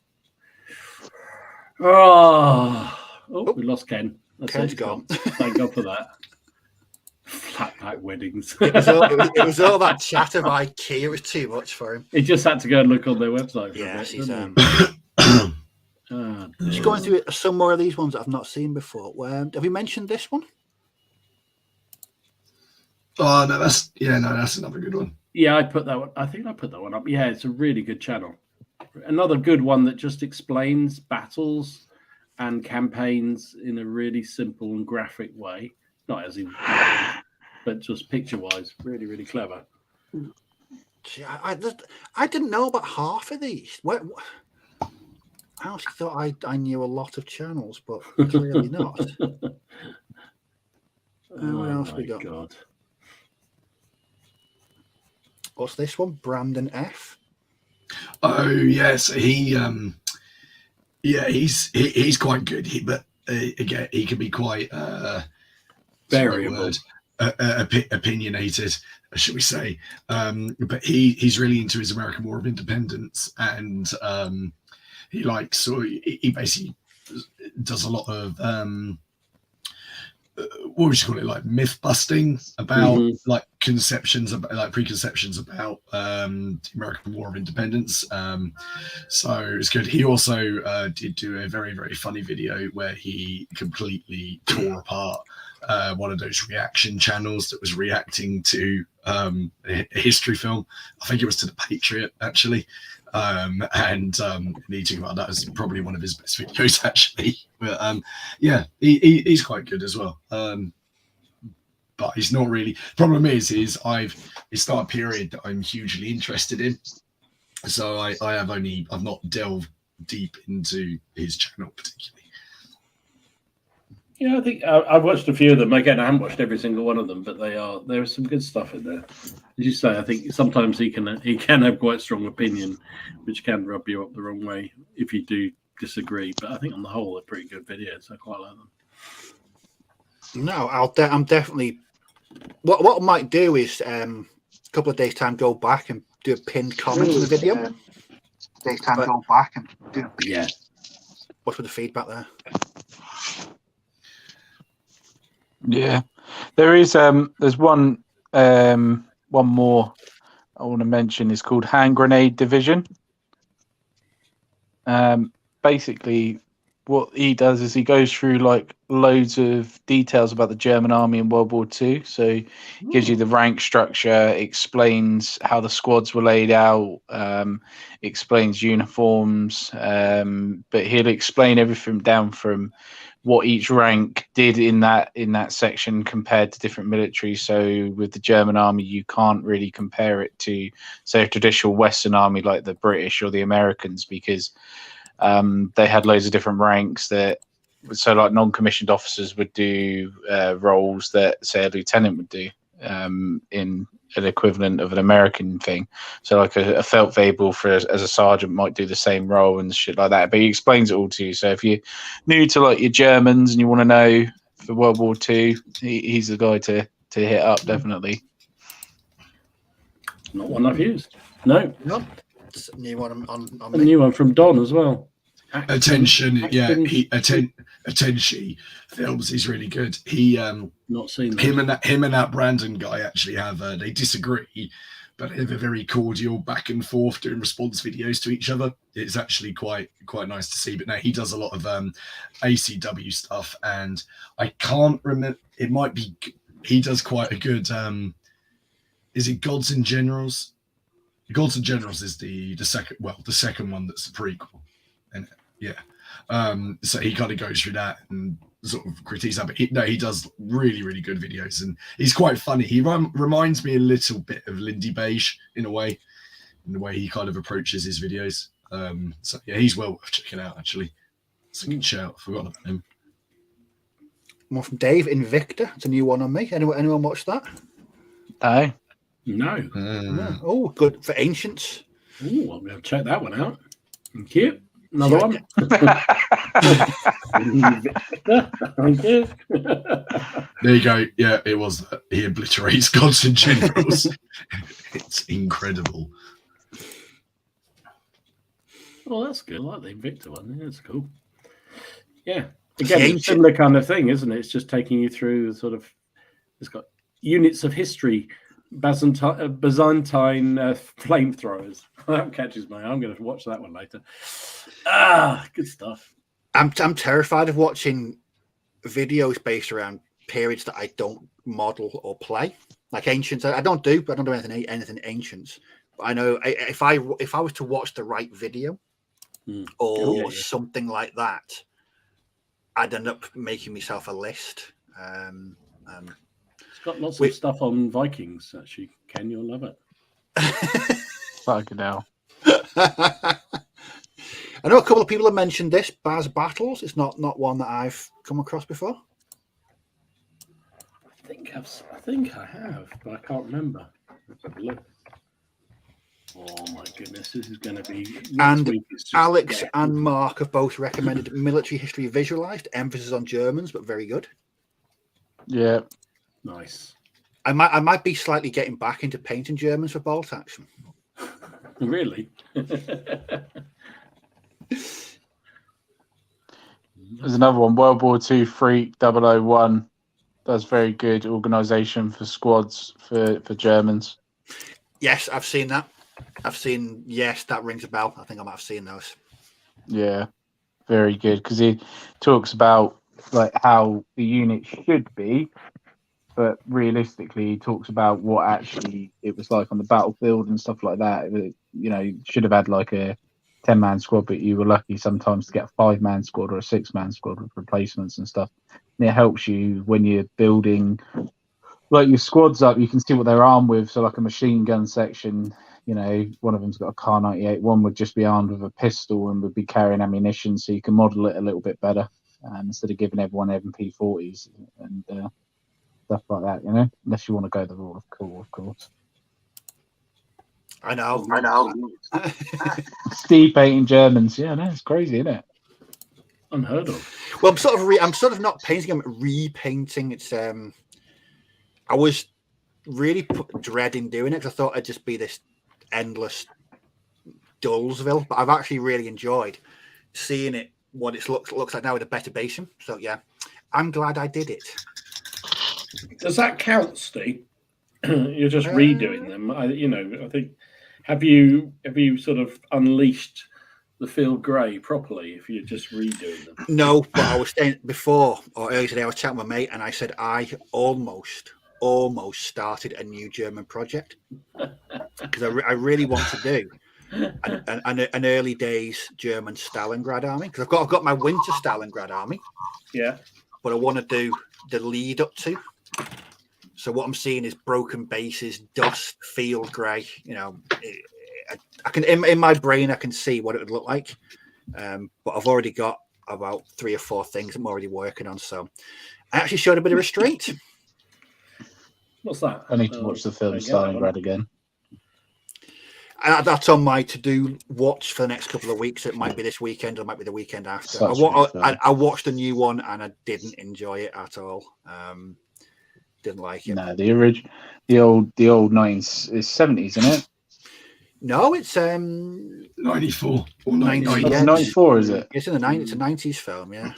Oh, we lost Ken. Ken's gone. Thank God for that. Flatback weddings. It was all that chat of IKEA. It was too much for him. He just had to go and look on their website. Yes, he's Oh, just going through some more of these ones that I've not seen before. Have you mentioned this one? Oh no, that's another good one. Yeah, I put that one. I think I put that one up. Yeah, it's a really good channel. Another good one that just explains battles and campaigns in a really simple and graphic way. Not as in, but just picture-wise, really, really clever. Gee, I didn't know about half of these. I honestly thought I knew a lot of channels, but clearly not. What else we got? God. What's this one? Brandon F. Oh yes, he's quite good. But again, he can be quite variable, opinionated, should we say? But he's really into his American War of Independence, and he basically does a lot of what would you call it, like myth busting about like conceptions about like preconceptions about the American War of Independence. So it's good. He also did do a very, very funny video where he completely tore apart one of those reaction channels that was reacting to a history film. I think it was to The Patriot, actually. Eating about that is probably one of his best videos, actually. But yeah, he's quite good as well. But he's not really. Problem is it's not a period that I'm hugely interested in. So I've not delved deep into his channel particularly. Yeah, I think I've watched a few of them. Again, I haven't watched every single one of them, but there is some good stuff in there. As you say, I think sometimes he can have quite strong opinion, which can rub you up the wrong way if you do disagree. But I think on the whole, they're pretty good videos. I quite like them. No, I'm definitely. What I might do is a couple of days time go back and do a pinned comment on the video. Go back and do. Yeah. What's with the feedback there? Yeah, there is. There's one more I want to mention. Is called Hand Grenade Division. Basically, what he does is he goes through like loads of details about the German army in World War II. So he gives you the rank structure, explains how the squads were laid out, explains uniforms, but he'll explain everything down from what each rank did in that section compared to different militaries. So with the German army, you can't really compare it to, say, a traditional Western army like the British or the Americans, because they had loads of different ranks that, so like non-commissioned officers would do roles that, say, a lieutenant would do in an equivalent of an American thing. So like a Feldwebel as a sergeant might do the same role and shit like that. But he explains it all to you. So if you're new to like your Germans and you want to know for World War II, he's the guy to hit up, definitely. Not one I've used. No. It's a new one on a new one from Don as well. Attention, yeah, Attention films is really good. He not seen that. him and that Brandon guy actually have they disagree, but they have a very cordial back and forth doing response videos to each other. It's actually quite nice to see. But no, he does a lot of ACW stuff, and I can't remember. It might be he does quite a good. Is it Gods and Generals? Gods and Generals is the second one that's the prequel. And yeah, so he kind of goes through that and sort of critiques that. But he does really, really good videos, and he's quite funny. He reminds me a little bit of Lindy Beige in the way he kind of approaches his videos. So yeah, he's well worth checking out. Actually, it's a good shout. I forgot about him. More from Dave Invicta. It's a new one on me. Anyone watch that? No. Oh, good for Ancients. Oh, I'm going to check that one out. Thank you. Another one. Thank you. There you go. Yeah, it was. He obliterates Gods and Generals. It's incredible. Well, that's good. I like the Invicta one. Yeah, that's cool. Yeah. Again, it's a similar kind of thing, isn't it? It's just taking you through sort of. It's got units of history. Byzantine flamethrowers. That catches my eye. I'm going to watch that one later. Good stuff. I'm terrified of watching videos based around periods that I don't model or play. Like Ancients, I don't do anything Ancients. But I know if I was to watch the right video or something like that, I'd end up making myself a list. It's got lots of stuff on Vikings, actually. Ken, you'll love it. Fucking hell. I know a couple of people have mentioned this, Baz Battles. It's not one that I've come across before. I think I have, but I can't remember. Let's have a look. Oh my goodness, this is going to be. And Alex and Mark have both recommended Military History Visualized, emphasis on Germans, but very good. Yeah. Nice. I might be slightly getting back into painting Germans for bolt action. Really? There's another one, World War II Freak 001. That's very good organisation for squads for Germans. Yes, I've seen that. Yes, that rings a bell. I think I might have seen those. Yeah, very good, because he talks about like how the unit should be, but realistically, he talks about what actually it was like on the battlefield and stuff like that. You should have had like a 10-man squad, but you were lucky sometimes to get a 5-man squad or a 6-man squad with replacements and stuff. And it helps you when you're building like your squads up. You can see what they're armed with. So like a machine gun section, one of them's got a Kar 98. One would just be armed with a pistol and would be carrying ammunition, so you can model it a little bit better instead of giving everyone MP40s and stuff like that. Unless you want to go the rule of cool, of course. I know. Steve painting Germans. Yeah, no, it's crazy, isn't it? Unheard of. Well, I'm sort of not painting. I'm repainting. It's I was really dreading doing it because I thought it'd just be this endless Dullsville, but I've actually really enjoyed seeing it what it looks like now with a better basing. So yeah, I'm glad I did it. Does that count, Steve? You're just redoing them. I think have you sort of unleashed the field grey properly if you're just redoing them? No, but I was saying before or earlier today, I was chatting with a mate and I said I almost started a new German project because I really want to do an early days German Stalingrad army, because I've got my winter Stalingrad army, but I want to do the lead up to. So what I'm seeing is broken bases, dust, field grey. I can in my brain I can see what it would look like, but I've already got about 3 or 4 things I'm already working on. So I actually showed a bit of restraint. What's that? I need to watch the film Stalingrad again. That's on my to-do watch for the next couple of weeks. It might be this weekend or it might be the weekend after. I watched the new one and I didn't enjoy it at all. Didn't like it. No, the old 90s is 70s, isn't it? No, it's 94 or 90. Yeah, 94, is it? It's in the 90s. It's a 90s film, yeah.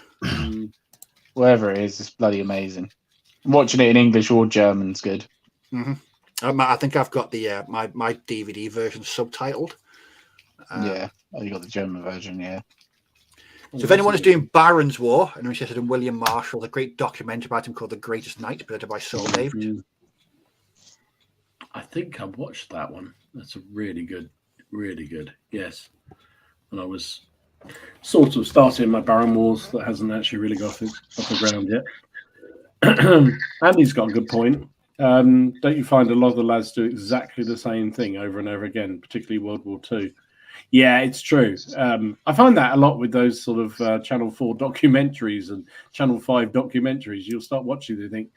Whatever it is, it's bloody amazing. Watching it in English or German's good. Mm-hmm. I think I've got the my DVD version subtitled. You got the German version, yeah. So if anyone is doing Baron's War and interested in William Marshall, the great documentary about him called The Greatest Knight, presented by Saul David. I think I watched that one. That's a really good. Yes. And I was sort of starting my Baron Wars that hasn't actually really got off the ground yet. Andy's got a good point. Don't you find a lot of the lads do exactly the same thing over and over again, particularly World War II? Yeah, it's true. I find that a lot with those sort of Channel 4 documentaries and Channel 5 documentaries. You'll start watching and think,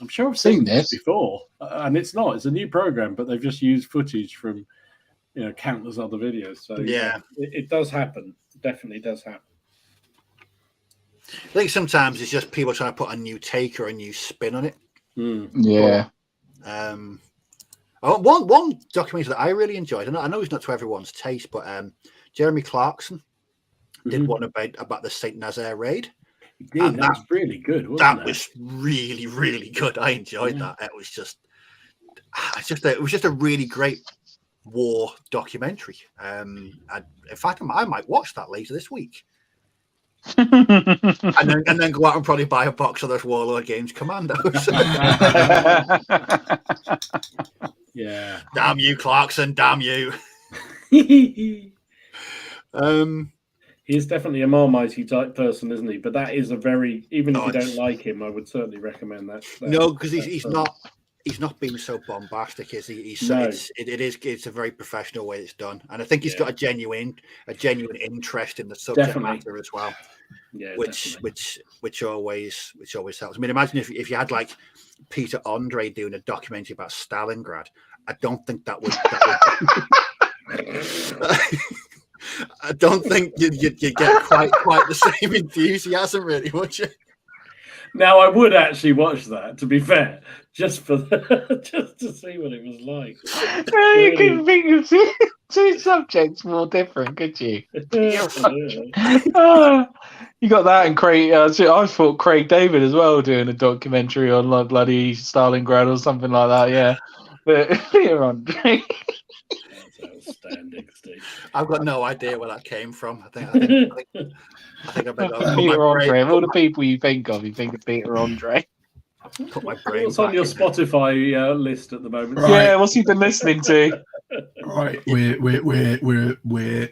I'm sure I've seen this before. And it's not. It's a new program, but they've just used footage from countless other videos. So yeah, it does happen. It definitely does happen. I think sometimes it's just people trying to put a new take or a new spin on it. Yeah. One documentary that I really enjoyed, and I know it's not to everyone's taste, but Jeremy Clarkson did one about the Saint Nazaire raid. He did. And that was really good. That was really, really good. I enjoyed that. It was just a really great war documentary. In fact, I might watch that later this week. and then go out and probably buy a box of those Warlord Games Commandos. Yeah. Damn you, Clarkson. Damn you. He is definitely a Marmitey type person, isn't he? But that is a very, even if you don't like him, I would certainly recommend that. No, because he's not being so bombastic, is he? It's a very professional way it's done, and I think he's got a genuine interest in the subject matter as well. Yeah, which always helps. I mean, imagine if you had like Peter Andre doing a documentary about Stalingrad. I don't think that would I don't think you'd get quite the same enthusiasm, really, would you? Now, I would actually watch that, to be fair, just to see what it was like. You couldn't think of two subjects more different, could you? You got that and Craig. I thought Craig David as well doing a documentary on like bloody Stalingrad or something like that. Yeah, but Peter Andre. That's outstanding, Steve. I've got no idea where that came from. I think I better put my Peter Andre. brain, Of all the people you think of Peter Andre. put my brain. What's on your back in Spotify list at the moment? Right. Yeah, what's he been listening to? Right, we're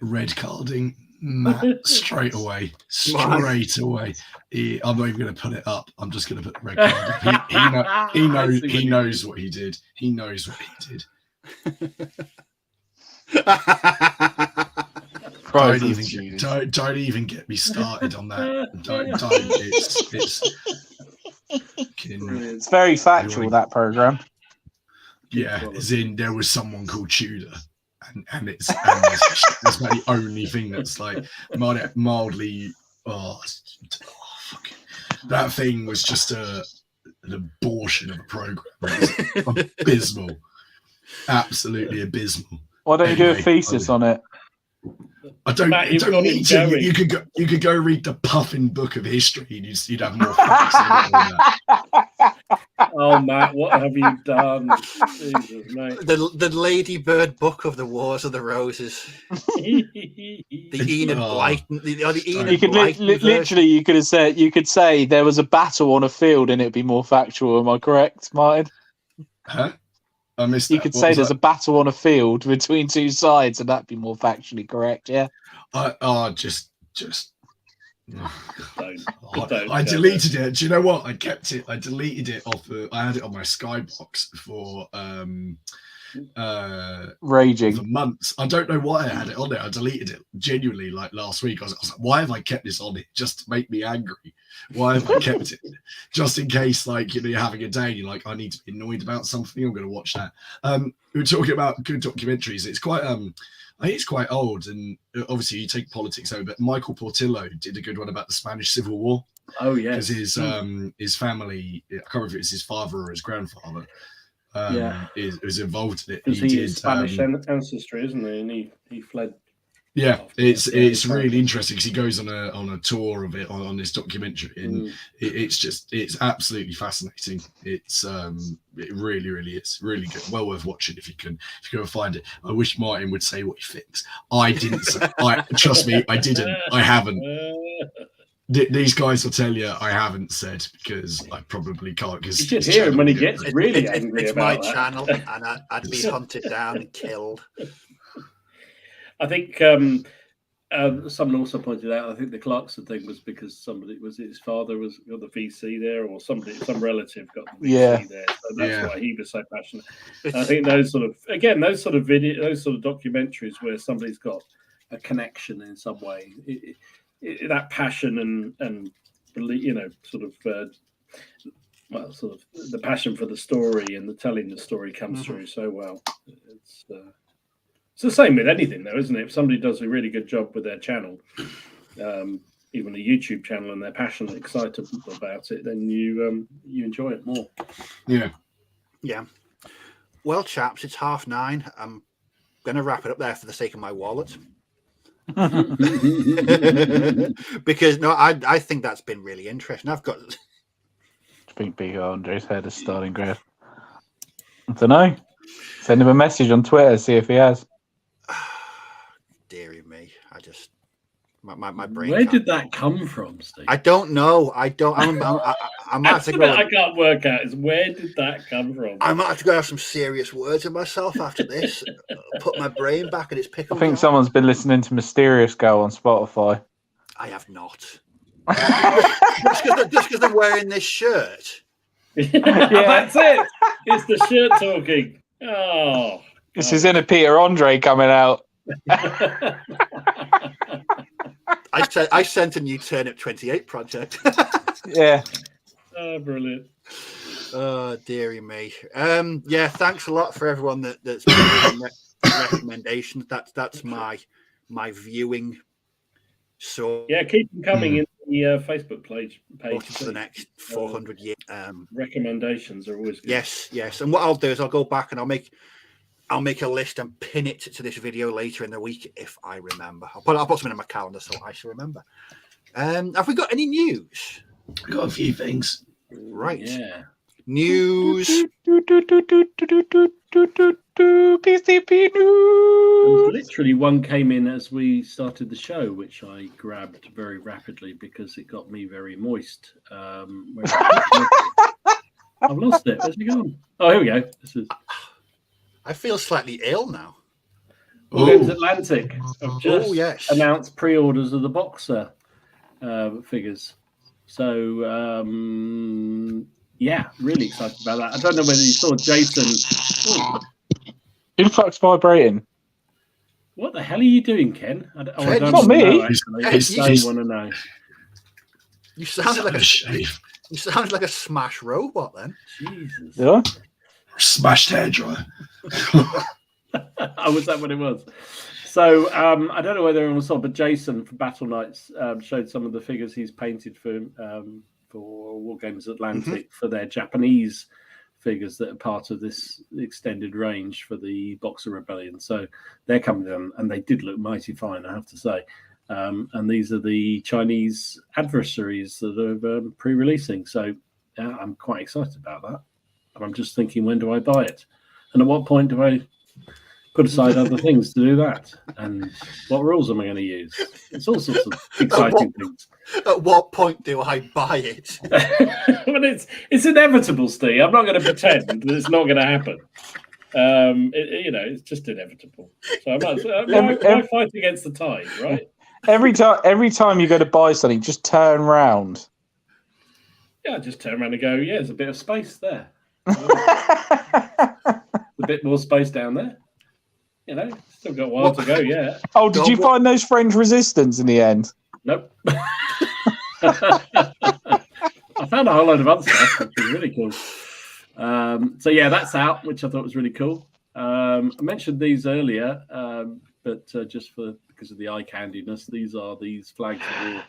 red carding Matt straight away. I'm not even going to put it up. I'm just going to put red card. He knows what he did. He knows what he did. Don't even get me started on that. Don't. It's very factual, that program. Yeah, as in there was someone called Tudor, and it's the only thing that's like mildly. That thing was just an abortion of a program. It was abysmal, absolutely abysmal. Why don't you do a thesis on it? I don't need to. You could go read the Puffin Book of History, and you'd have more facts than that. Oh, Matt, what have you done? Jesus, mate. The Ladybird Book of the Wars of the Roses. The Enid Blyton. The Enid You could literally, you could say there was a battle on a field, and it'd be more factual. Am I correct, Martin? Huh? I missed. You could say there's a battle on a field between two sides, and that'd be more factually correct. Yeah. Just. Don't I deleted it. Do you know what? I kept it. I deleted it off. I had it on my Skybox for raging for months. I don't know why I had it on there. I deleted it genuinely like last week. I was like, why have I kept this on it? Just to make me angry. Why have I kept it? Just in case, like, you know, you're having a day and you're like, I need to be annoyed about something. I'm going to watch that. We were talking about good documentaries. It's quite I think it's quite old, and obviously you take politics over. But Michael Portillo did a good one about the Spanish Civil War. Oh yeah, because his family, I can't remember if it's his father or his grandfather, was involved in it. Because he is Spanish ancestry, isn't he? And he fled. Yeah, it's really interesting because he goes on a tour of it on this documentary, and it's absolutely fascinating. It really is really good, well worth watching if you can go find it. I wish Martin would say what he thinks. I didn't. Trust me, I didn't. I haven't. These guys will tell you I haven't said because I probably can't. Because you should hear him when he gets really angry. It's about my channel, and I'd be hunted down and killed. I think someone also pointed out. I think the Clarkson thing was because his father got the VC there, or some relative got the VC there. So that's why he was so passionate. And I think those sort of documentaries where somebody's got a connection in some way, that passion and you know, sort of the passion for the story and the telling the story comes through so well. It's the same with anything, though, isn't it? If somebody does a really good job with their channel, even a YouTube channel, and they're passionate, excited about it, then you enjoy it more. Yeah. Well, chaps, it's 9:30. I'm going to wrap it up there for the sake of my wallet. Because I think that's been really interesting. I think Big Andre's head is starting graph. I don't know. Send him a message on Twitter, see if he has. Deary me, I just my brain. Where did that come from, Steve? I don't know. I can't work out is where did that come from. I might have to go have some serious words with myself after this. Put my brain back in its pickle. I think someone's been listening to Mysterious Girl on Spotify. I have not. just because they're wearing this shirt. That's it. It's the shirt talking. Oh, this is in a Peter Andre coming out. I sent a new Turnip 28 project. Yeah. Oh, brilliant. Oh, dearie me. Thanks a lot for everyone that's been recommendations. That's my viewing. So keep them coming in the Facebook page for the next 400 years. Recommendations are always good. Yes. And what I'll do is I'll go back and I'll make a list and pin it to this video later in the week if I remember. I'll put something in my calendar so I shall remember. Have we got any news? I got a few things. Right. Yeah. News. PCP There news. was literally one came in as we started the show, which I grabbed very rapidly because it got me very moist. I've lost it. Where's it gone? Oh, here we go. This is I feel slightly ill now. Wargaming Atlantic. I've just yes. announced pre-orders of the boxer figures. So yeah, really excited about that. I don't know whether you saw Jason. Ooh, Who the fuck's vibrating? what the hell are you doing, Ken? I don't Ken, wanna not me. know, actually. I It's- don't want to know. You sounded like Shave. you sounded like a smash robot then. Jesus. Yeah. Smashed hairdryer. Oh, was that what it was? So I don't know whether everyone saw, but Jason from Battle Knights showed some of the figures he's painted for Wargames Atlantic for their Japanese figures that are part of this extended range for the Boxer Rebellion. So they're coming down, and they did look mighty fine, I have to say. And these are the Chinese adversaries that are pre-releasing. So I'm quite excited about that. And I'm just thinking, when do I buy it? And at what point do I put aside other things to do that? And what rules am I going to use? It's all sorts of exciting things. At what point do I buy it? Well, it's inevitable, Steve. I'm not going to pretend that it's not going to happen. It's just inevitable. So I might why fight against the tide, right? Every time you go to buy something, just turn round. Yeah, just turn around and go, yeah, there's a bit of space there. A bit more space down there. Still got a while to go, yeah. Oh, did you find those French resistance in the end? Nope. I found a whole load of other stuff, which was really cool. So yeah, that's out, which I thought was really cool. I mentioned these earlier, but just because of the eye candiness, these are these flags of war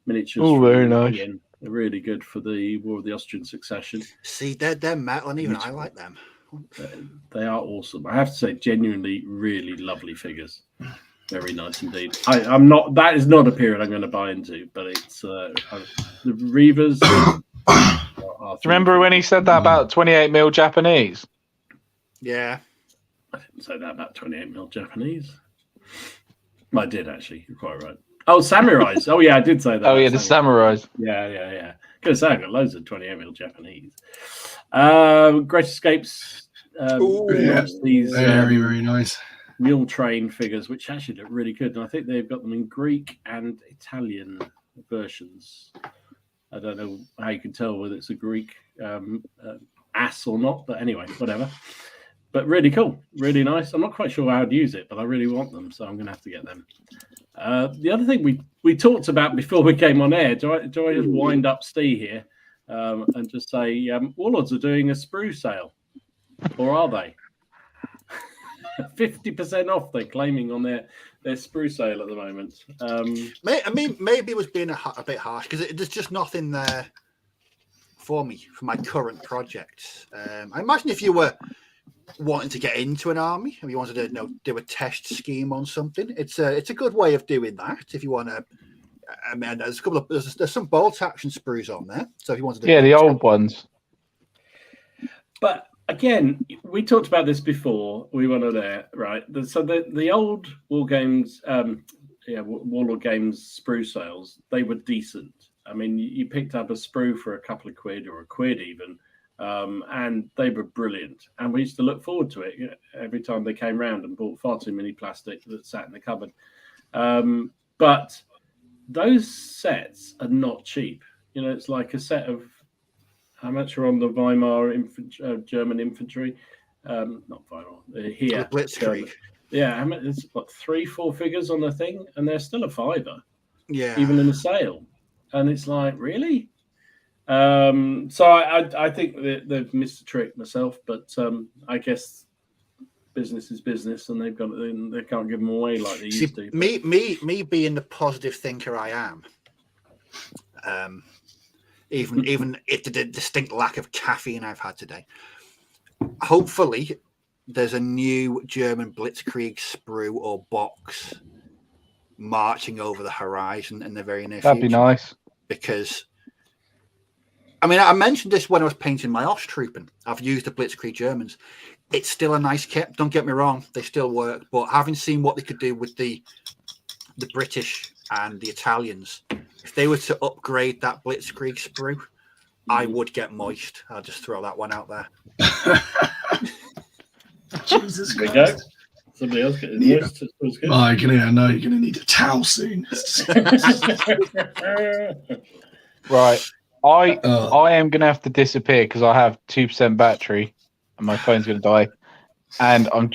miniatures. Oh, very nice. Ian. They're really good for the War of the Austrian Succession. See, they're metal, and even I like them. They are awesome. I have to say, genuinely, really lovely figures. Very nice indeed. I'm not. That is not a period I'm going to buy into, but it's the Reavers. Remember when he said that about 28mm Japanese? Yeah. I didn't say that about 28mm Japanese. I did actually. You're quite right. Oh, samurais. Oh yeah, I did say that. Oh yeah, the samurais. Yeah. Gonna say I've got loads of 28mm Japanese. Great Escapes. These very, very nice. Mule Train figures, which actually look really good, and I think they've got them in Greek and Italian versions. I don't know how you can tell whether it's a Greek ass or not, but anyway, whatever. But really cool, really nice. I'm not quite sure how to use it, but I really want them, so I'm going to have to get them. The other thing we talked about before we came on air, do I just wind up Steve here and just say Warlords are doing a sprue sale, or are they? 50% off they're claiming on their sprue sale at the moment. I mean, maybe it was being a bit harsh because there's just nothing there for me for my current projects. I imagine if you were wanting to get into an army, if you wanted to do a test scheme on something, it's a good way of doing that. If you want to, I mean, there's there's some bolt action sprues on there. So if you wanted to, the old ones. But again, we talked about this before we went on there, right? So the old Wargames, Warlord Games sprue sales, they were decent. I mean, you picked up a sprue for a couple of quid or a quid even, and they were brilliant. And we used to look forward to it every time they came round and bought far too many plastic that sat in the cupboard. But those sets are not cheap. It's like a set of, how much are on the Weimar German infantry? Not Weimar, here. Blitzkrieg. Yeah, it's what 3-4 figures on the thing, and they're still a £5. Yeah, even in a sale, and it's like, really. So I think they've missed a trick myself, but I guess business is business, and they can't give them away like they used to. Me being the positive thinker I am. Even if the distinct lack of caffeine I've had today, hopefully there's a new German Blitzkrieg sprue or box marching over the horizon in the very near That'd be future. nice. Because, I mean, I mentioned this when I was painting my Osttruppen. I've used the Blitzkrieg Germans. It's still a nice kit. Don't get me wrong; they still work. But having seen what they could do with the British and the Italians, if they were to upgrade that Blitzkrieg sprue, I would get moist. I'll just throw that one out there. Jesus There we Christ. go. Somebody else getting Yeah. moist. It was good. Oh, I know you're going to need a towel soon. Right. I Oh. am going to have to disappear because I have 2% battery and my phone's going to die. And I'm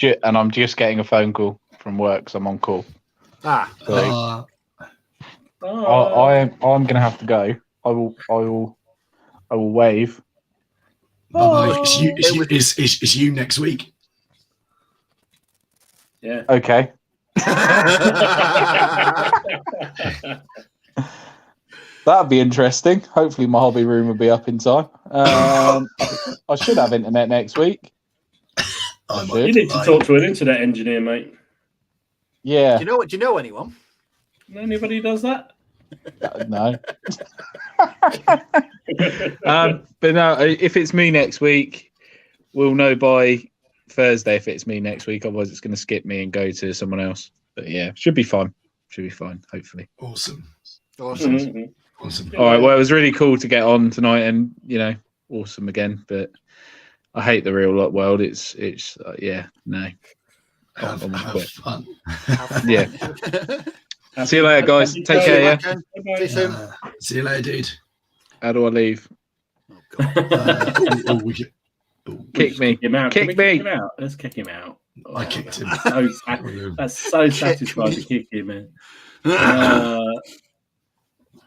just getting a phone call from work, so I'm on call. Ah, So I'm going to have to go. I will wave. Bye-bye. It's you next week. Yeah. Okay. That'd be interesting. Hopefully my hobby room will be up in time. I should have internet next week. You need to talk to an internet engineer, mate. Yeah. do you know anyone? Anybody who does that? No. But no, if it's me next week, we'll know by Thursday if it's me next week. Otherwise, it's going to skip me and go to someone else. But yeah, should be fine. Should be fine, hopefully. Awesome. Mm-hmm. Awesome. All right. Well, it was really cool to get on tonight, and awesome again. But I hate the real world. It's yeah, no. Have fun. Yeah. See you later, guys. Take care. Yeah. See you soon. See you later, dude. How do I leave? Oh, God. Kick me. Him out. Kick Can we me. Kick him out? Let's kick him out. Oh, I kicked him. That's so satisfying to kick him in.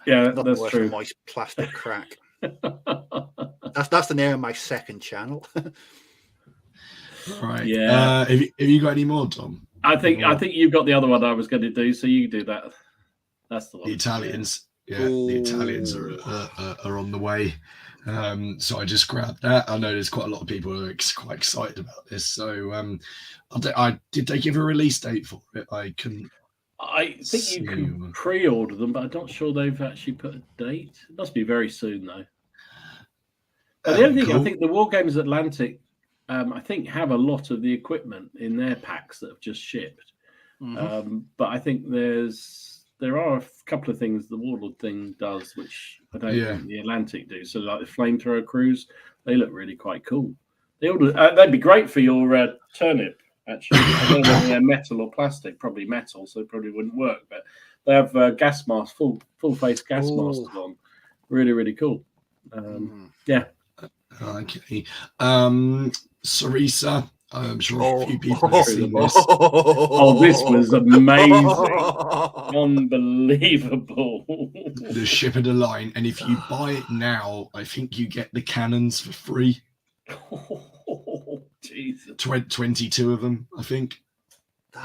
Yeah, Nothing that's worse true. than moist plastic crack. That's the name of my second channel. Right. Yeah. Have you got any more, Tom? I think you've got the other one I was going to do, so you do that. That's the one. The Italians. Yeah, Ooh. the Italians are on the way. So I just grabbed that. I know there's quite a lot of people who are quite excited about this. So did they give a release date for it? I couldn't. I think you can pre-order them, but I'm not sure they've actually put a date. It must be very soon, though. But the only thing, cool. I think the Wargamers Atlantic, I think, have a lot of the equipment in their packs that have just shipped. Mm-hmm. But I think there are a couple of things the Warlord thing does, which I don't think the Atlantic do. So, like the flamethrower crews, they look really quite cool. They'd be great for your turnip. Actually, I don't know whether they're metal or plastic. Probably metal, so it probably wouldn't work. But they have gas masks, full face gas masks on. Really, really cool. Yeah. Okay. Sarisa, I'm sure a few people have seen this. Oh, this was amazing. Unbelievable. The ship of the line. And if you buy it now, I think you get the cannons for free. Oh, Jesus. 22 of them, I think.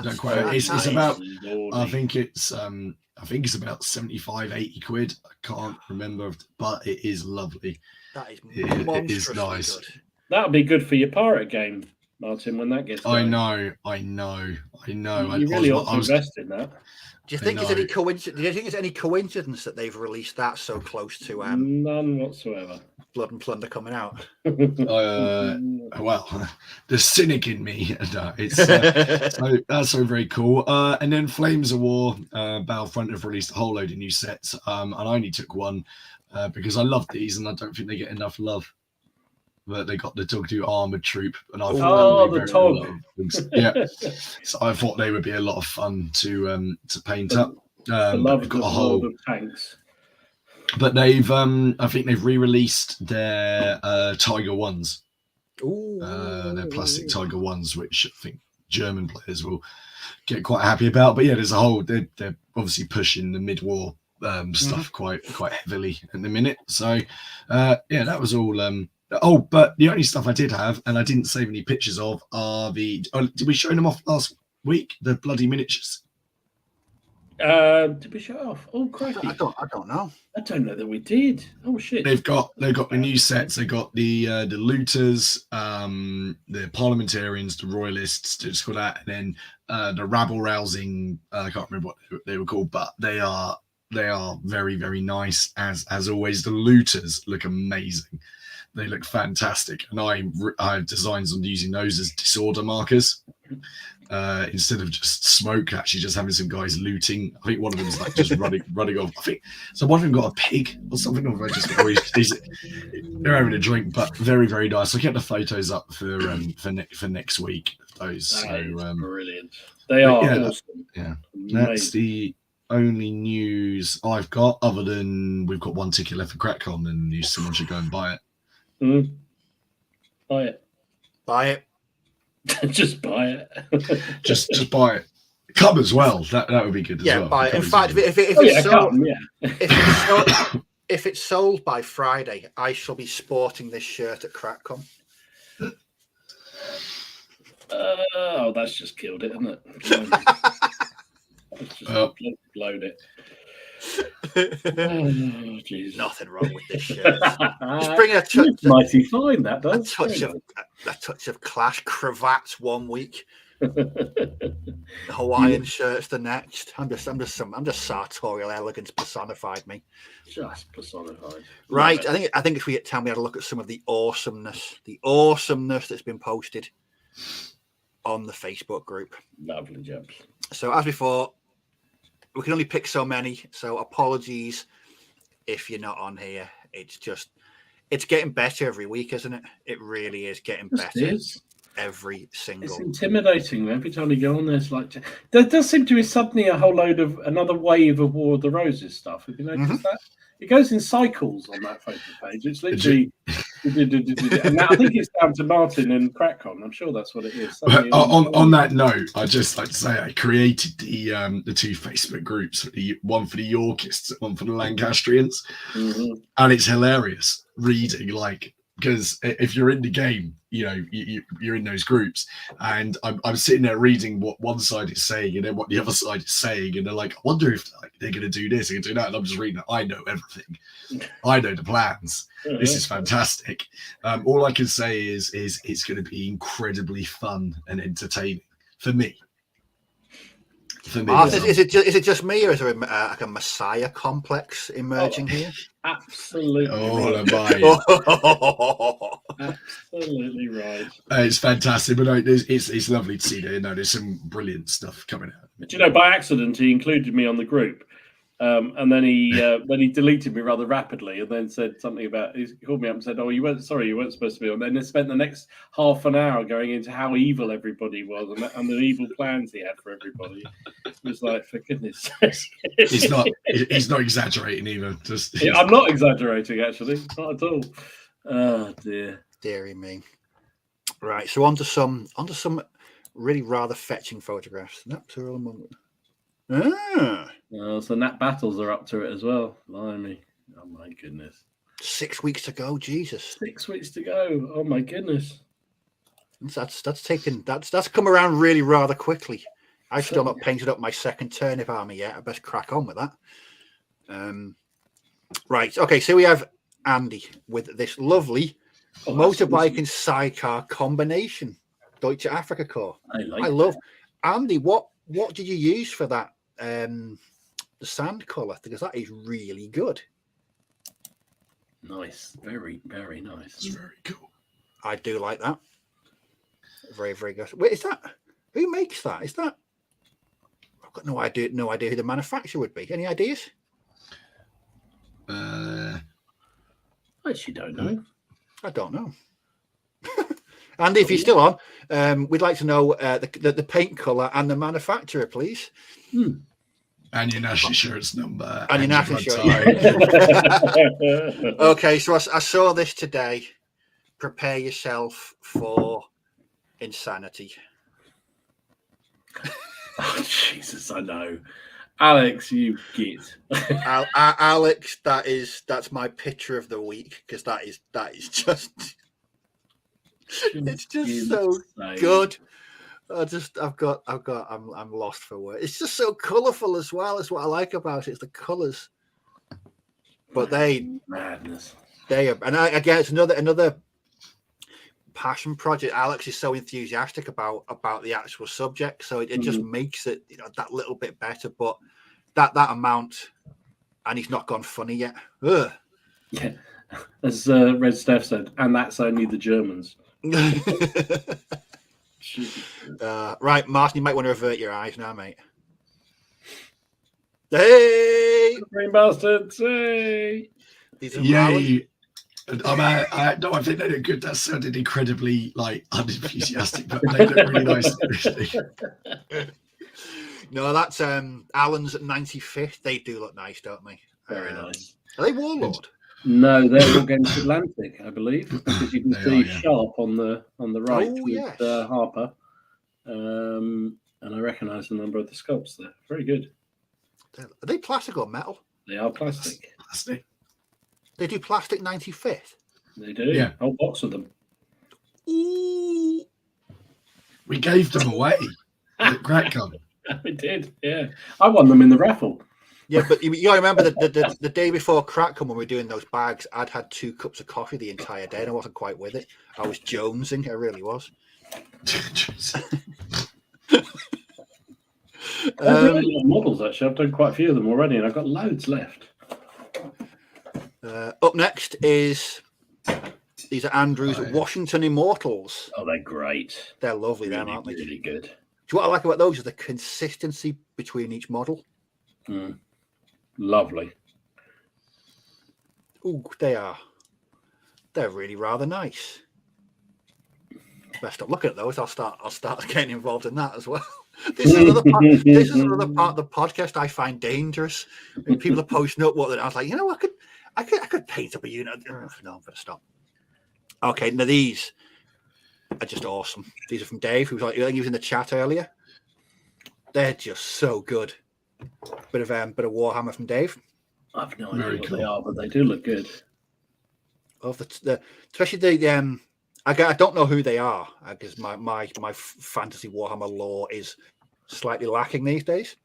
Don't quite. It's about. I think it's about 75, 80 quid. I can't remember, but it is lovely. That is it is nice. Good. That would be good for your pirate game, Martin, when that gets going. I know. You really ought to invest in that. Do you think it's any coincidence that they've released that so close to None whatsoever. Blood and Plunder coming out? Well, the cynic in me. No, it's so that's so very cool. And then Flames of War, Battlefront have released a whole load of new sets. And I only took one because I love these, and I don't think they get enough love. But they got the Tugdu armored troop, and I thought the Tug. Yeah, so I thought they would be a lot of fun to paint up. I love got the a whole of tanks. But they've, I think they've re-released their Tiger Ones. Their plastic Tiger Ones, which I think German players will get quite happy about. But yeah, there's a whole. They're obviously pushing the mid-war stuff quite heavily at the minute. So yeah, that was all. But the only stuff I did have, and I didn't save any pictures of, are the. Did we show them off last week? The bloody miniatures. Did we show it off? Oh, crikey! I don't know. I don't know that we did. Oh shit! They've got the new sets. They got the looters, the parliamentarians, the royalists, just call that, and then the rabble rousing. I can't remember what they were called, but they are very, very nice as always. The looters look amazing. They look fantastic, and I have designs on using those as disorder markers. Instead of just smoke, actually just having some guys looting. I think one of them is like just running off. I think so. One of them got a pig or something. Or they're having a drink, but very, very nice. I get the photos up for next week. Those brilliant. They are awesome. That's the only news I've got. Other than we've got one ticket left for CrackCon, and someone should go and buy it. Mm. Buy it. Buy it. Just buy it. just buy it. Come as well. That would be good as well. Yeah, buy it. In fact, if it's sold by Friday, I shall be sporting this shirt at CrackCon. Oh, that's just killed it, isn't it? Let's just load it. Oh, Jesus. Nothing wrong with this shirt. Just bring a mighty fine. That does a touch of clash. Cravats 1 week, Hawaiian shirts the next. I'm just sartorial elegance personified. Me, just personified. Right. I think if we get time, we had a look at some of the awesomeness that's been posted on the Facebook group. Lovely jobs. So as before, we can only pick so many, so apologies if you're not on here. It's getting better every week, isn't it? It really is getting better every single. It's intimidating every time you go on there. It's like there does seem to be suddenly a whole load of another wave of War of the Roses stuff. Have you noticed that? It goes in cycles on that Facebook page. It's literally, and now I think it's down to Martin and CrackCon. I'm sure that's what it is. On that note, I'd just like to say I created the two Facebook groups, one for the Yorkists, one for the Lancastrians, and it's hilarious reading because if you're in the game, you're in those groups, and I'm sitting there reading what one side is saying and then what the other side is saying, and they're like, I wonder if they're going to do this, they're going to do that, and I'm just reading it. I know everything. I know the plans. This is fantastic. All I can say is it's going to be incredibly fun and entertaining for me. Martha, is it just me, or is there like a messiah complex emerging here? Absolutely. Absolutely right. It's fantastic, but it's lovely to see that. There's some brilliant stuff coming out. But by accident, he included me on the group, and then he deleted me rather rapidly, and then said something about. He called me up and said, "Oh, you weren't supposed to be on." And then spent the next half an hour going into how evil everybody was and the evil plans he had for everybody. It was like, for goodness sakes. He's not exaggerating either. I'm not exaggerating, actually, not at all. Oh dear, dearie me. Right, so onto some really rather fetching photographs. So Nat Battles are up to it as well. Blimey. Oh my goodness. 6 weeks to go, Jesus. 6 weeks to go. Oh my goodness. That's come around really rather quickly. I've still not painted up my second turnip army yet. I best crack on with that. Right. Okay, so we have Andy with this lovely motorbike and sidecar combination. Deutsche Afrika Corps. I love Andy. What did you use for that? The sand color, because that is really good. Nice, very, very nice. It's very cool. I do like that. Very, very good. Wait, is that who makes that? Is that? I've got no idea who the manufacturer would be. Any ideas? I actually don't know. I don't know. Andy, if you're still on, we'd like to know the paint color and the manufacturer, please. And your national insurance number. And your national insurance. Okay, so I saw this today. Prepare yourself for insanity. Oh, Jesus, I know. Alex, you git. Alex, that's my picture of the week, because that is just it's just so good. I'm lost for words. It's just so colourful as well. It's what I like about it. It's the colours. But madness. Again, it's another passion project. Alex is so enthusiastic about the actual subject, so it just makes it that little bit better. But that amount, and he's not gone funny yet. Ugh. Yeah, as Red Steph said, and that's only the Germans. Right, Martin, you might want to avert your eyes now, mate. Hey, Green bastards! Hey, yay! I think they look good. That sounded incredibly unenthusiastic, but they look really nice. No, that's Alan's 95th. They do look nice, don't they? Very nice. Are they Warlord? No, they're all against Atlantic, I believe, because you can see Sharp on the right with Harper, and I recognise the number of the sculpts there. Very good. Are they plastic or metal? They are plastic. Plastic. They do plastic 95th. They do. Yeah, whole box of them. Ooh. We gave them away at GratCon. We did. Yeah, I won them in the raffle. Yeah, but you got to remember that the day before GratCon, when we were doing those bags, I'd had 2 cups of coffee the entire day, and I wasn't quite with it. I was jonesing. I really was. I really love models, actually. I've done quite a few of them already, and I've got loads left. Up next is these are Andrew's Washington Immortals. Oh, they're great. They're lovely, really, them, aren't they? Really good. Do you know what I like about those is the consistency between each model. Lovely. Oh, they are. They're really rather nice. Best stop looking at those. I'll start getting involved in that as well. This is another part of the podcast I find dangerous. When people are posting up what I was like, I could paint up a unit. No, I'm gonna stop. Okay, now these are just awesome. These are from Dave, I think he was in the chat earlier. They're just so good. Bit of Warhammer from Dave. I've no idea what they are, but they do look good. Oh, especially the I don't know who they are because my fantasy Warhammer lore is slightly lacking these days.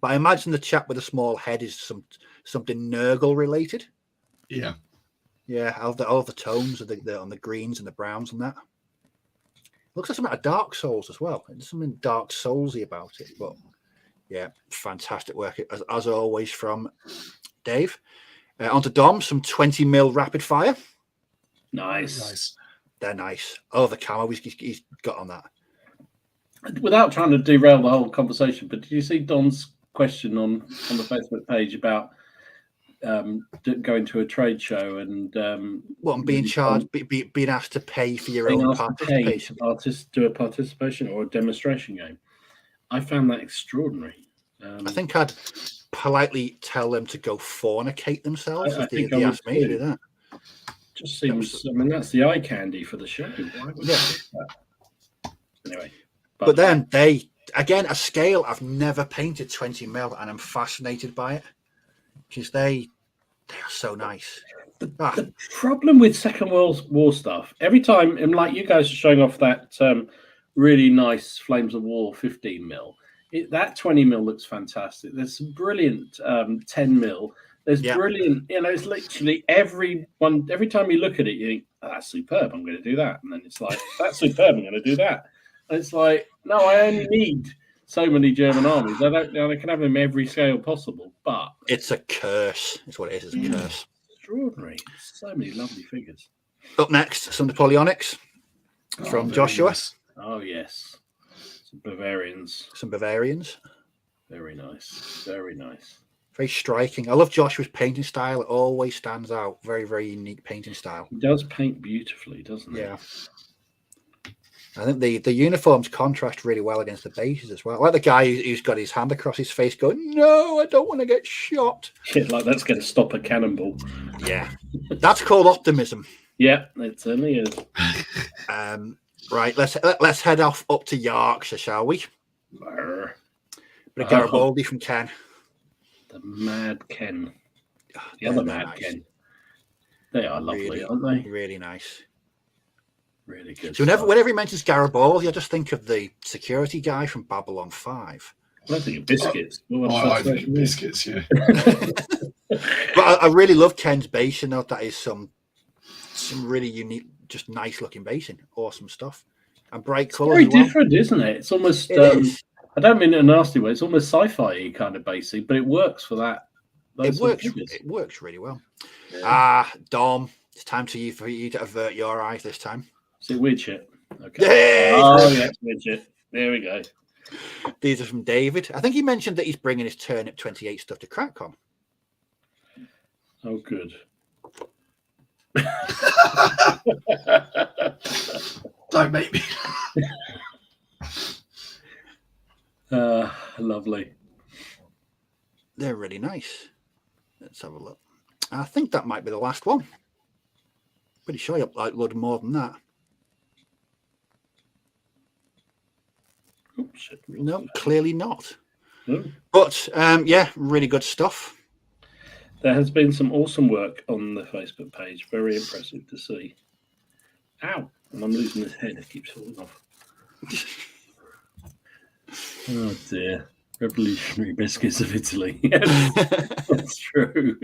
But I imagine the chap with the small head is something Nurgle related. Yeah. Yeah, all the tones of on the greens and the browns and that. Looks like something out of Dark Souls as well. There's something Dark Soulsy about it, but yeah, fantastic work as always from Dave. Onto Dom, some 20mm rapid fire. Nice. They're nice. Oh, the camo he's got on that. Without trying to derail the whole conversation, but did you see Don's question on the Facebook page about going to a trade show and being charged, being asked to pay for your own participation? Do a participation or a demonstration game. I found that extraordinary. I think I'd politely tell them to go fornicate themselves if they asked me to do that. Just seems. That's the eye candy for the show. Why would do that? Anyway, but then they again a scale. I've never painted 20mm, and I'm fascinated by it because they are so nice. The problem with Second World War stuff, every time, and like you guys are showing off that really nice Flames of War 15mm, that 20mm looks fantastic. There's some brilliant 10mm. There's brilliant, it's literally every time you look at it, you think, oh, that's superb, I'm going to do that. And then it's like, that's superb, I'm going to do that. And it's like, no, I only need so many German armies. I can have them every scale possible, but... It's a curse. It's what it is, it's a curse. Extraordinary. So many lovely figures. Up next, some Napoleonics from Joshua. Nice. Oh, yes. Some Bavarians. Very nice. Very nice. Very striking. I love Joshua's painting style. It always stands out. Very, very unique painting style. He does paint beautifully, doesn't he? Yeah. I think the uniforms contrast really well against the bases as well. I like the guy who's got his hand across his face going, no, I don't want to get shot. Shit, like that's going to stop a cannonball. Yeah. That's called optimism. Yeah, it certainly is. Right, let's head off up to Yorkshire, shall we? Bit of Garibaldi from Ken. The Mad Ken. The other Mad Ken. They are lovely, aren't they? Really nice. Really good. So whenever he mentions Garibaldi, I just think of the security guy from Babylon 5. I think of biscuits. I think of biscuits, yeah. But I really love Ken's basing. Though that is some really unique, just nice looking basing. Awesome stuff. And bright colours. Very different, isn't it? It's almost. I don't mean it in a nasty way. It's almost sci-fi kind of basing, but it works for that. It works really well. Yeah. Dom, it's time for you to avert your eyes this time. Is it weird shit? Okay. Oh yeah, weird shit. There we go. These are from David. I think he mentioned that he's bringing his Turnip 28 stuff to CrackCon. Oh, good. Don't make me. Lovely. They're really nice. Let's have a look. I think that might be the last one. Pretty sure you'll upload more than that. Oops, no, clearly not. No. But yeah, really good stuff. There has been some awesome work on the Facebook page. Very impressive to see. Ow! And I'm losing this head. It keeps falling off. Oh dear. Revolutionary biscuits of Italy. That's true.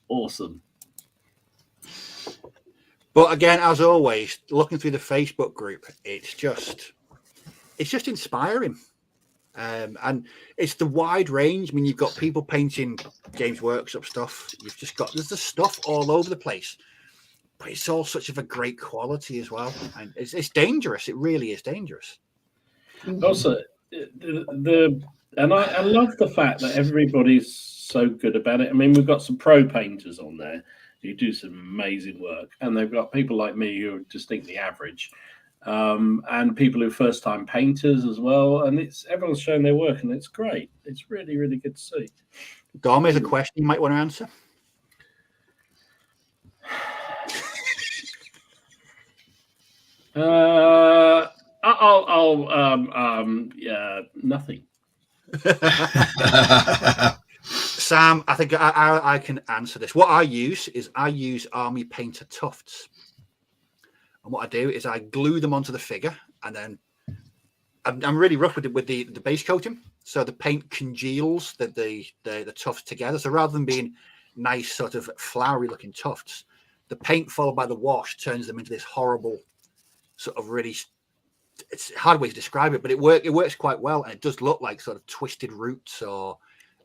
Awesome. But again, as always, looking through the Facebook group, it's just inspiring. And it's the wide range. I mean, you've got people painting Games Workshop stuff. There's the stuff all over the place, but it's all such of a great quality as well. And it's dangerous. It really is dangerous. Also, I love the fact that everybody's so good about it. I mean, we've got some pro painters on there who do some amazing work, and they've got people like me who are distinctly average. And people who are first-time painters as well, and everyone's showing their work, and it's great. It's really, really good to see. Dom, is a question you might want to answer. Nothing. Sam, I think I can answer this. What I use Army Painter tufts. And what I do is I glue them onto the figure, and then I'm really rough with the base coating, so the paint congeals the tufts together. So rather than being nice, sort of flowery looking tufts, the paint followed by the wash turns them into this horrible sort of really. It's a hard way to describe it, but it works quite well, and it does look like sort of twisted roots or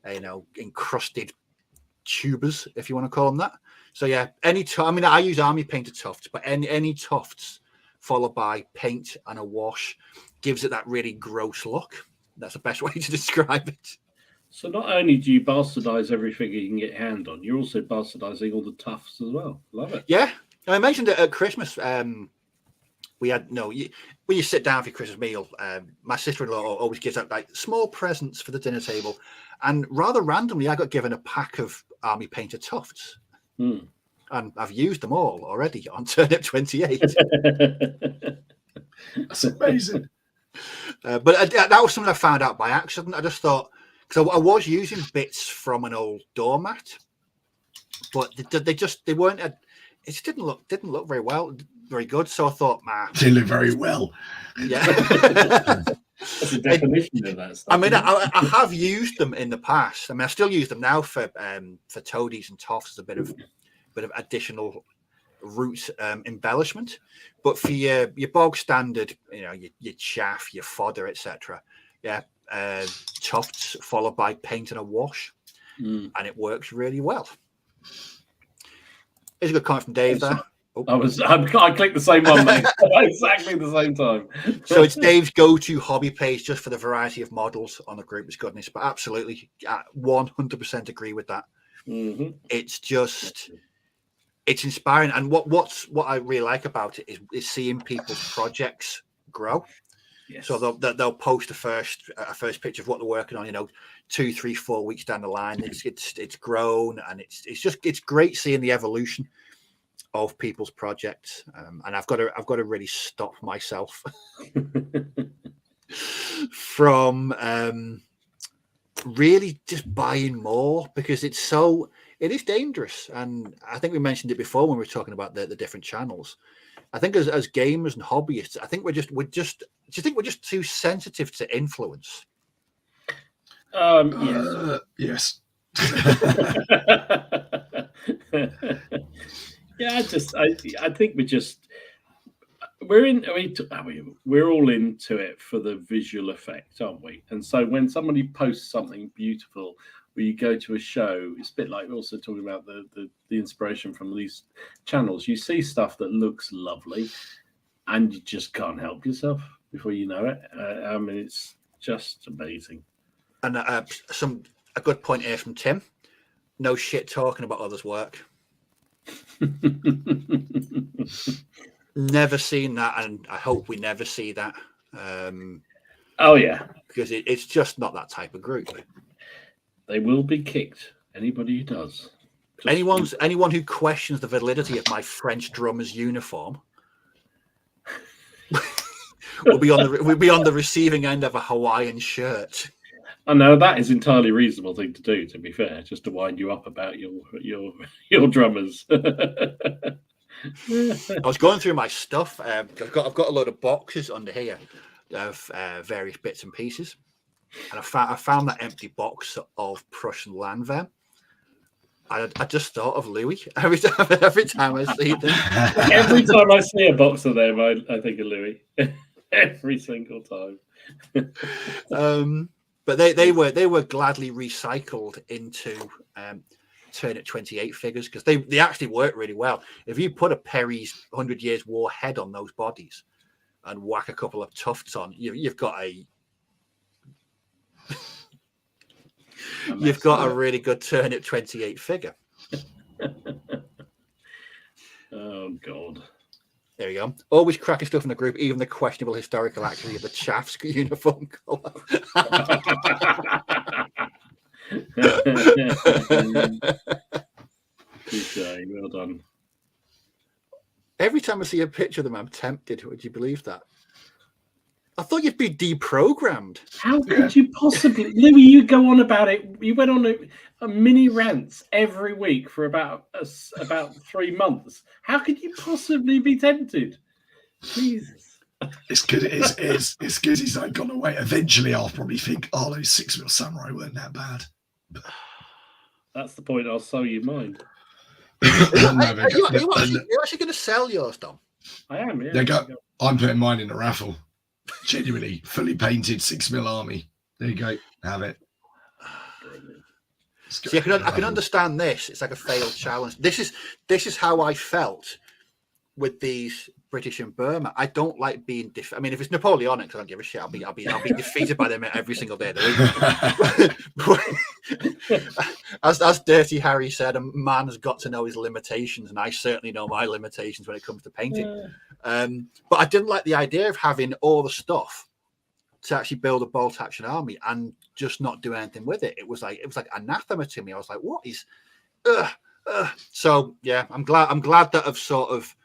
encrusted tubers, if you want to call them that. So yeah, I use Army Painter tufts, but any tufts followed by paint and a wash gives it that really gross look. That's the best way to describe it. So not only do you bastardize every figure you can get your hand on, you're also bastardizing all the tufts as well. Love it. Yeah, I mentioned it at Christmas. We had when you sit down for your Christmas meal, my sister-in-law always gives out like small presents for the dinner table, and rather randomly, I got given a pack of Army Painter tufts. And I've used them all already on Turnip 28. That's amazing. But that was something I found out by accident. I just thought, because I was using bits from an old doormat, but they weren't. It just didn't look very good. So I thought, didn't look very well. Yeah. That's the definition of that stuff. I mean, I have used them in the past. I mean, I still use them now for toadies and toffs as a bit of additional root embellishment. But for your bog standard, your chaff, your fodder, etc. Yeah, tufts followed by paint and a wash, and it works really well. Here's a good comment from Dave there. Oh. I clicked the same one, mate. Exactly the same time. So it's Dave's go-to hobby page just for the variety of models on the group. It's goodness, but absolutely 100% agree with that. Mm-hmm. It's inspiring, and what I really like about it is seeing people's projects grow. Yes. So they'll post a first picture of what they're working on. 2, 3, 4 weeks down the line, it's grown, and it's great seeing the evolution of people's projects, and I've got to really stop myself from really just buying more, because it's it is dangerous, and I think we mentioned it before when we were talking about the different channels. I think as gamers and hobbyists, I think do you think we're just too sensitive to influence? Yes. Yeah, I think we're all into it for the visual effect, aren't we? And so when somebody posts something beautiful, where you go to a show, it's a bit like we're also talking about the inspiration from these channels. You see stuff that looks lovely, and you just can't help yourself before you know it. I mean, it's just amazing. And a good point here from Tim. No shit talking about others' work. Never seen that, and I hope we never see that. Oh yeah, because it's just not that type of group. They will be kicked. Anybody who does. Anyone who questions the validity of my French drummer's uniform will be on the receiving end of a Hawaiian shirt. I know that is entirely reasonable thing to do. To be fair, just to wind you up about your drummers. I was going through my stuff. I've got a load of boxes under here of various bits and pieces, and I found that empty box of Prussian Landwehr. I just thought of Louis every time I see them. Every time I see a box of them, I think of Louis. Every single time. But they were gladly recycled into Turnip 28 figures because they actually work really well. If you put a Perry's 100 Years War head on those bodies and whack a couple of tufts on, you've got a really good Turnip 28 figure. Oh God. There you go. Always cracking stuff in the group, even the questionable historical accuracy of the chaff's uniform colour. Well done. Every time I see a picture of them, I'm tempted. Would you believe that? I thought you'd be deprogrammed. How could you possibly, Louis? You go on about it. You went on a mini rants every week for about 3 months. How could you possibly be tempted? Jesus. It's good. It's good. He's like gone away. Eventually, I'll probably think, oh, those 6mm samurai weren't that bad. That's the point. I'll sell you mine. Are you actually going to sell yours, Dom? I am. Yeah. There you go. I'm putting mine in a raffle. Genuinely, fully painted 6mm army. There you go. Have it. See, I can understand this. It's like a failed challenge. This is how I felt with these British in Burma. I don't like being I mean, if it's Napoleonics, I don't give a shit. I'll be defeated by them every single day of the week. As Dirty Harry said, a man has got to know his limitations, and I certainly know my limitations when it comes to painting. But I didn't like the idea of having all the stuff to actually build a bolt action army and just not do anything with it. It was like anathema to me. I was like, what is so yeah, I'm glad that I've sort of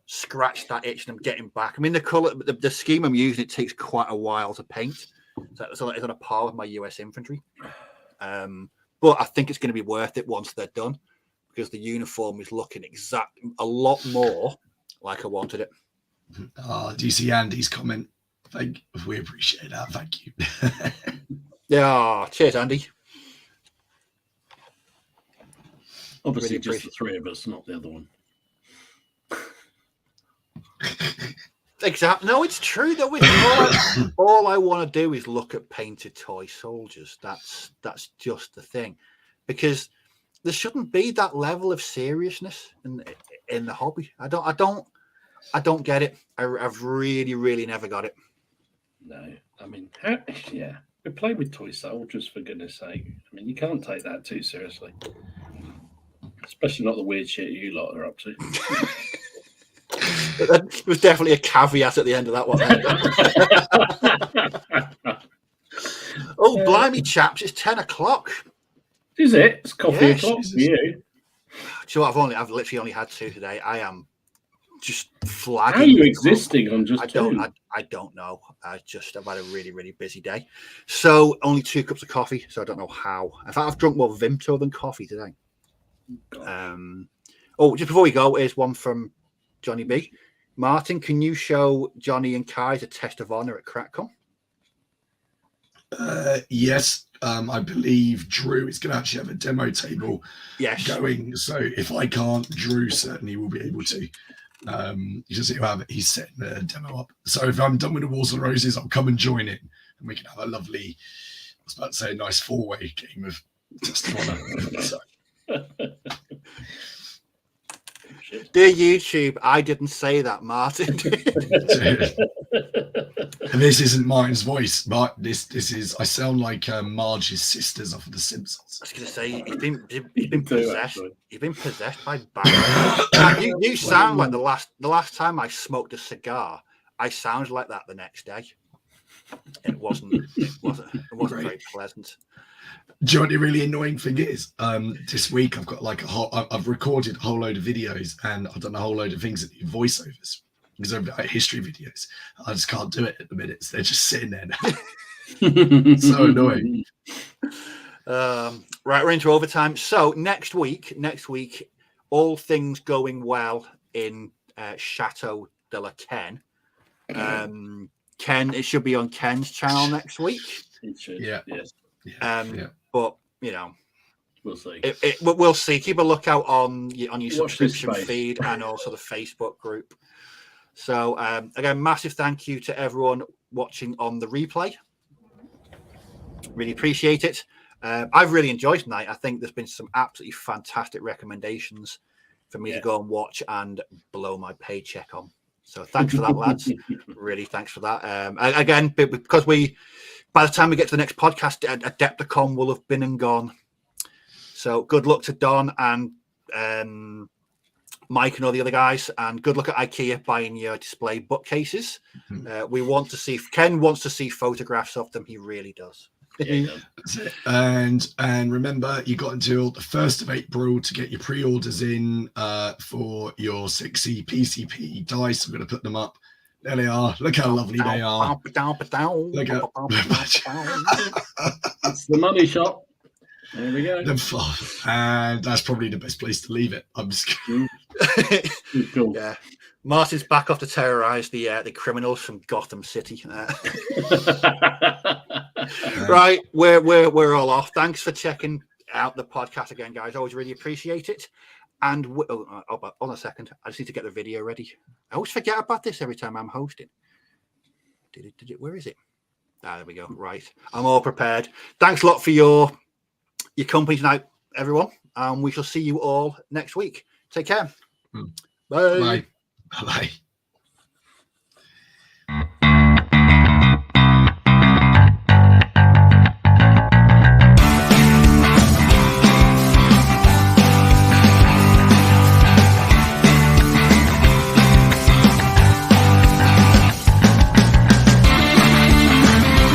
scratched that itch and I'm getting back. I mean, the color, the scheme I'm using, it takes quite a while to paint. So it's on a par with my US infantry. But I think it's going to be worth it once they're done because the uniform is looking a lot more like I wanted it. Do you see Andy's comment? We appreciate that. Thank you. Yeah, cheers, Andy. Obviously, really just the three of us, not the other one. Exactly. No, it's true though. All I want to do is look at painted toy soldiers. That's just the thing, because there shouldn't be that level of seriousness in the hobby. I don't get it. I've really never got it. No, I mean, yeah, we're playing with toy soldiers, for goodness sake. I mean, you can't take that too seriously, especially not the weird shit you lot are up to. There was definitely a caveat at the end of that one. Oh, blimey, chaps! It's 10 o'clock. Is it? It's coffee o'clock for you. So I've literally only had 2 today. I am just flagging. How are you existing on just 2? I don't know. I've had a really busy day. So only 2 cups of coffee. So I don't know how. In fact, I've drunk more Vimto than coffee today. Just before we go, here's one from Johnny B. Martin, can you show Johnny and Kai's a test of honor at CrackCon? Yes, I believe Drew is going to actually have a demo table going. So if I can't, Drew certainly will be able to. He's setting the demo up. So if I'm done with the Wars of Roses, I'll come and join in, and we can have a lovely, I was about to say, a nice 4-way game of Test of Honor. So. Dear YouTube, I didn't say that, Martin. And this isn't Martin's voice, but this is. I sound like Marge's sisters off of The Simpsons. I was going to say he's been possessed. He's been possessed by Barry. You sound like the last time I smoked a cigar. I sounded like that the next day. It wasn't very pleasant. Do you know what the really annoying thing is? This week I've got I've recorded a whole load of videos and I've done a whole load of things that do voiceovers because I've got history videos. I just can't do it at the minute. So they're just sitting there now. So annoying. Right, we're into overtime. So next week, all things going well in Chateau de la Ken. Ken, it should be on Ken's channel next week. It should. Yeah. Yes. But we'll see. We'll see. Keep a lookout on your subscription feed and also the Facebook group. So again, massive thank you to everyone watching on the replay. Really appreciate it. I've really enjoyed tonight. I think there's been some absolutely fantastic recommendations for me to go and watch and blow my paycheck on. So thanks for that, lads. Really, thanks for that. Again, because by the time we get to the next podcast, Adepticon will have been and gone. So good luck to Don and Mike and all the other guys, and good luck at IKEA buying your display bookcases. We want to see. Ken wants to see photographs of them. He really does. That's it. And remember, you got until the 1st of April to get your pre-orders in for your 6E PCP dice. I'm going to put them up. There they are. Look how lovely they are. Look at It's the money shop. There we go. And that's probably the best place to leave it. I'm just cool. Yeah. Martin's back off to terrorize the criminals from Gotham City. Right, we're all off. Thanks for checking out the podcast again, guys. Always really appreciate it. And hold on a second, I just need to get the video ready. I always forget about this every time I'm hosting. Where is it? There we go. Right, I'm all prepared. Thanks a lot for your company tonight, everyone. We shall see you all next week. Take care. Bye. Bye.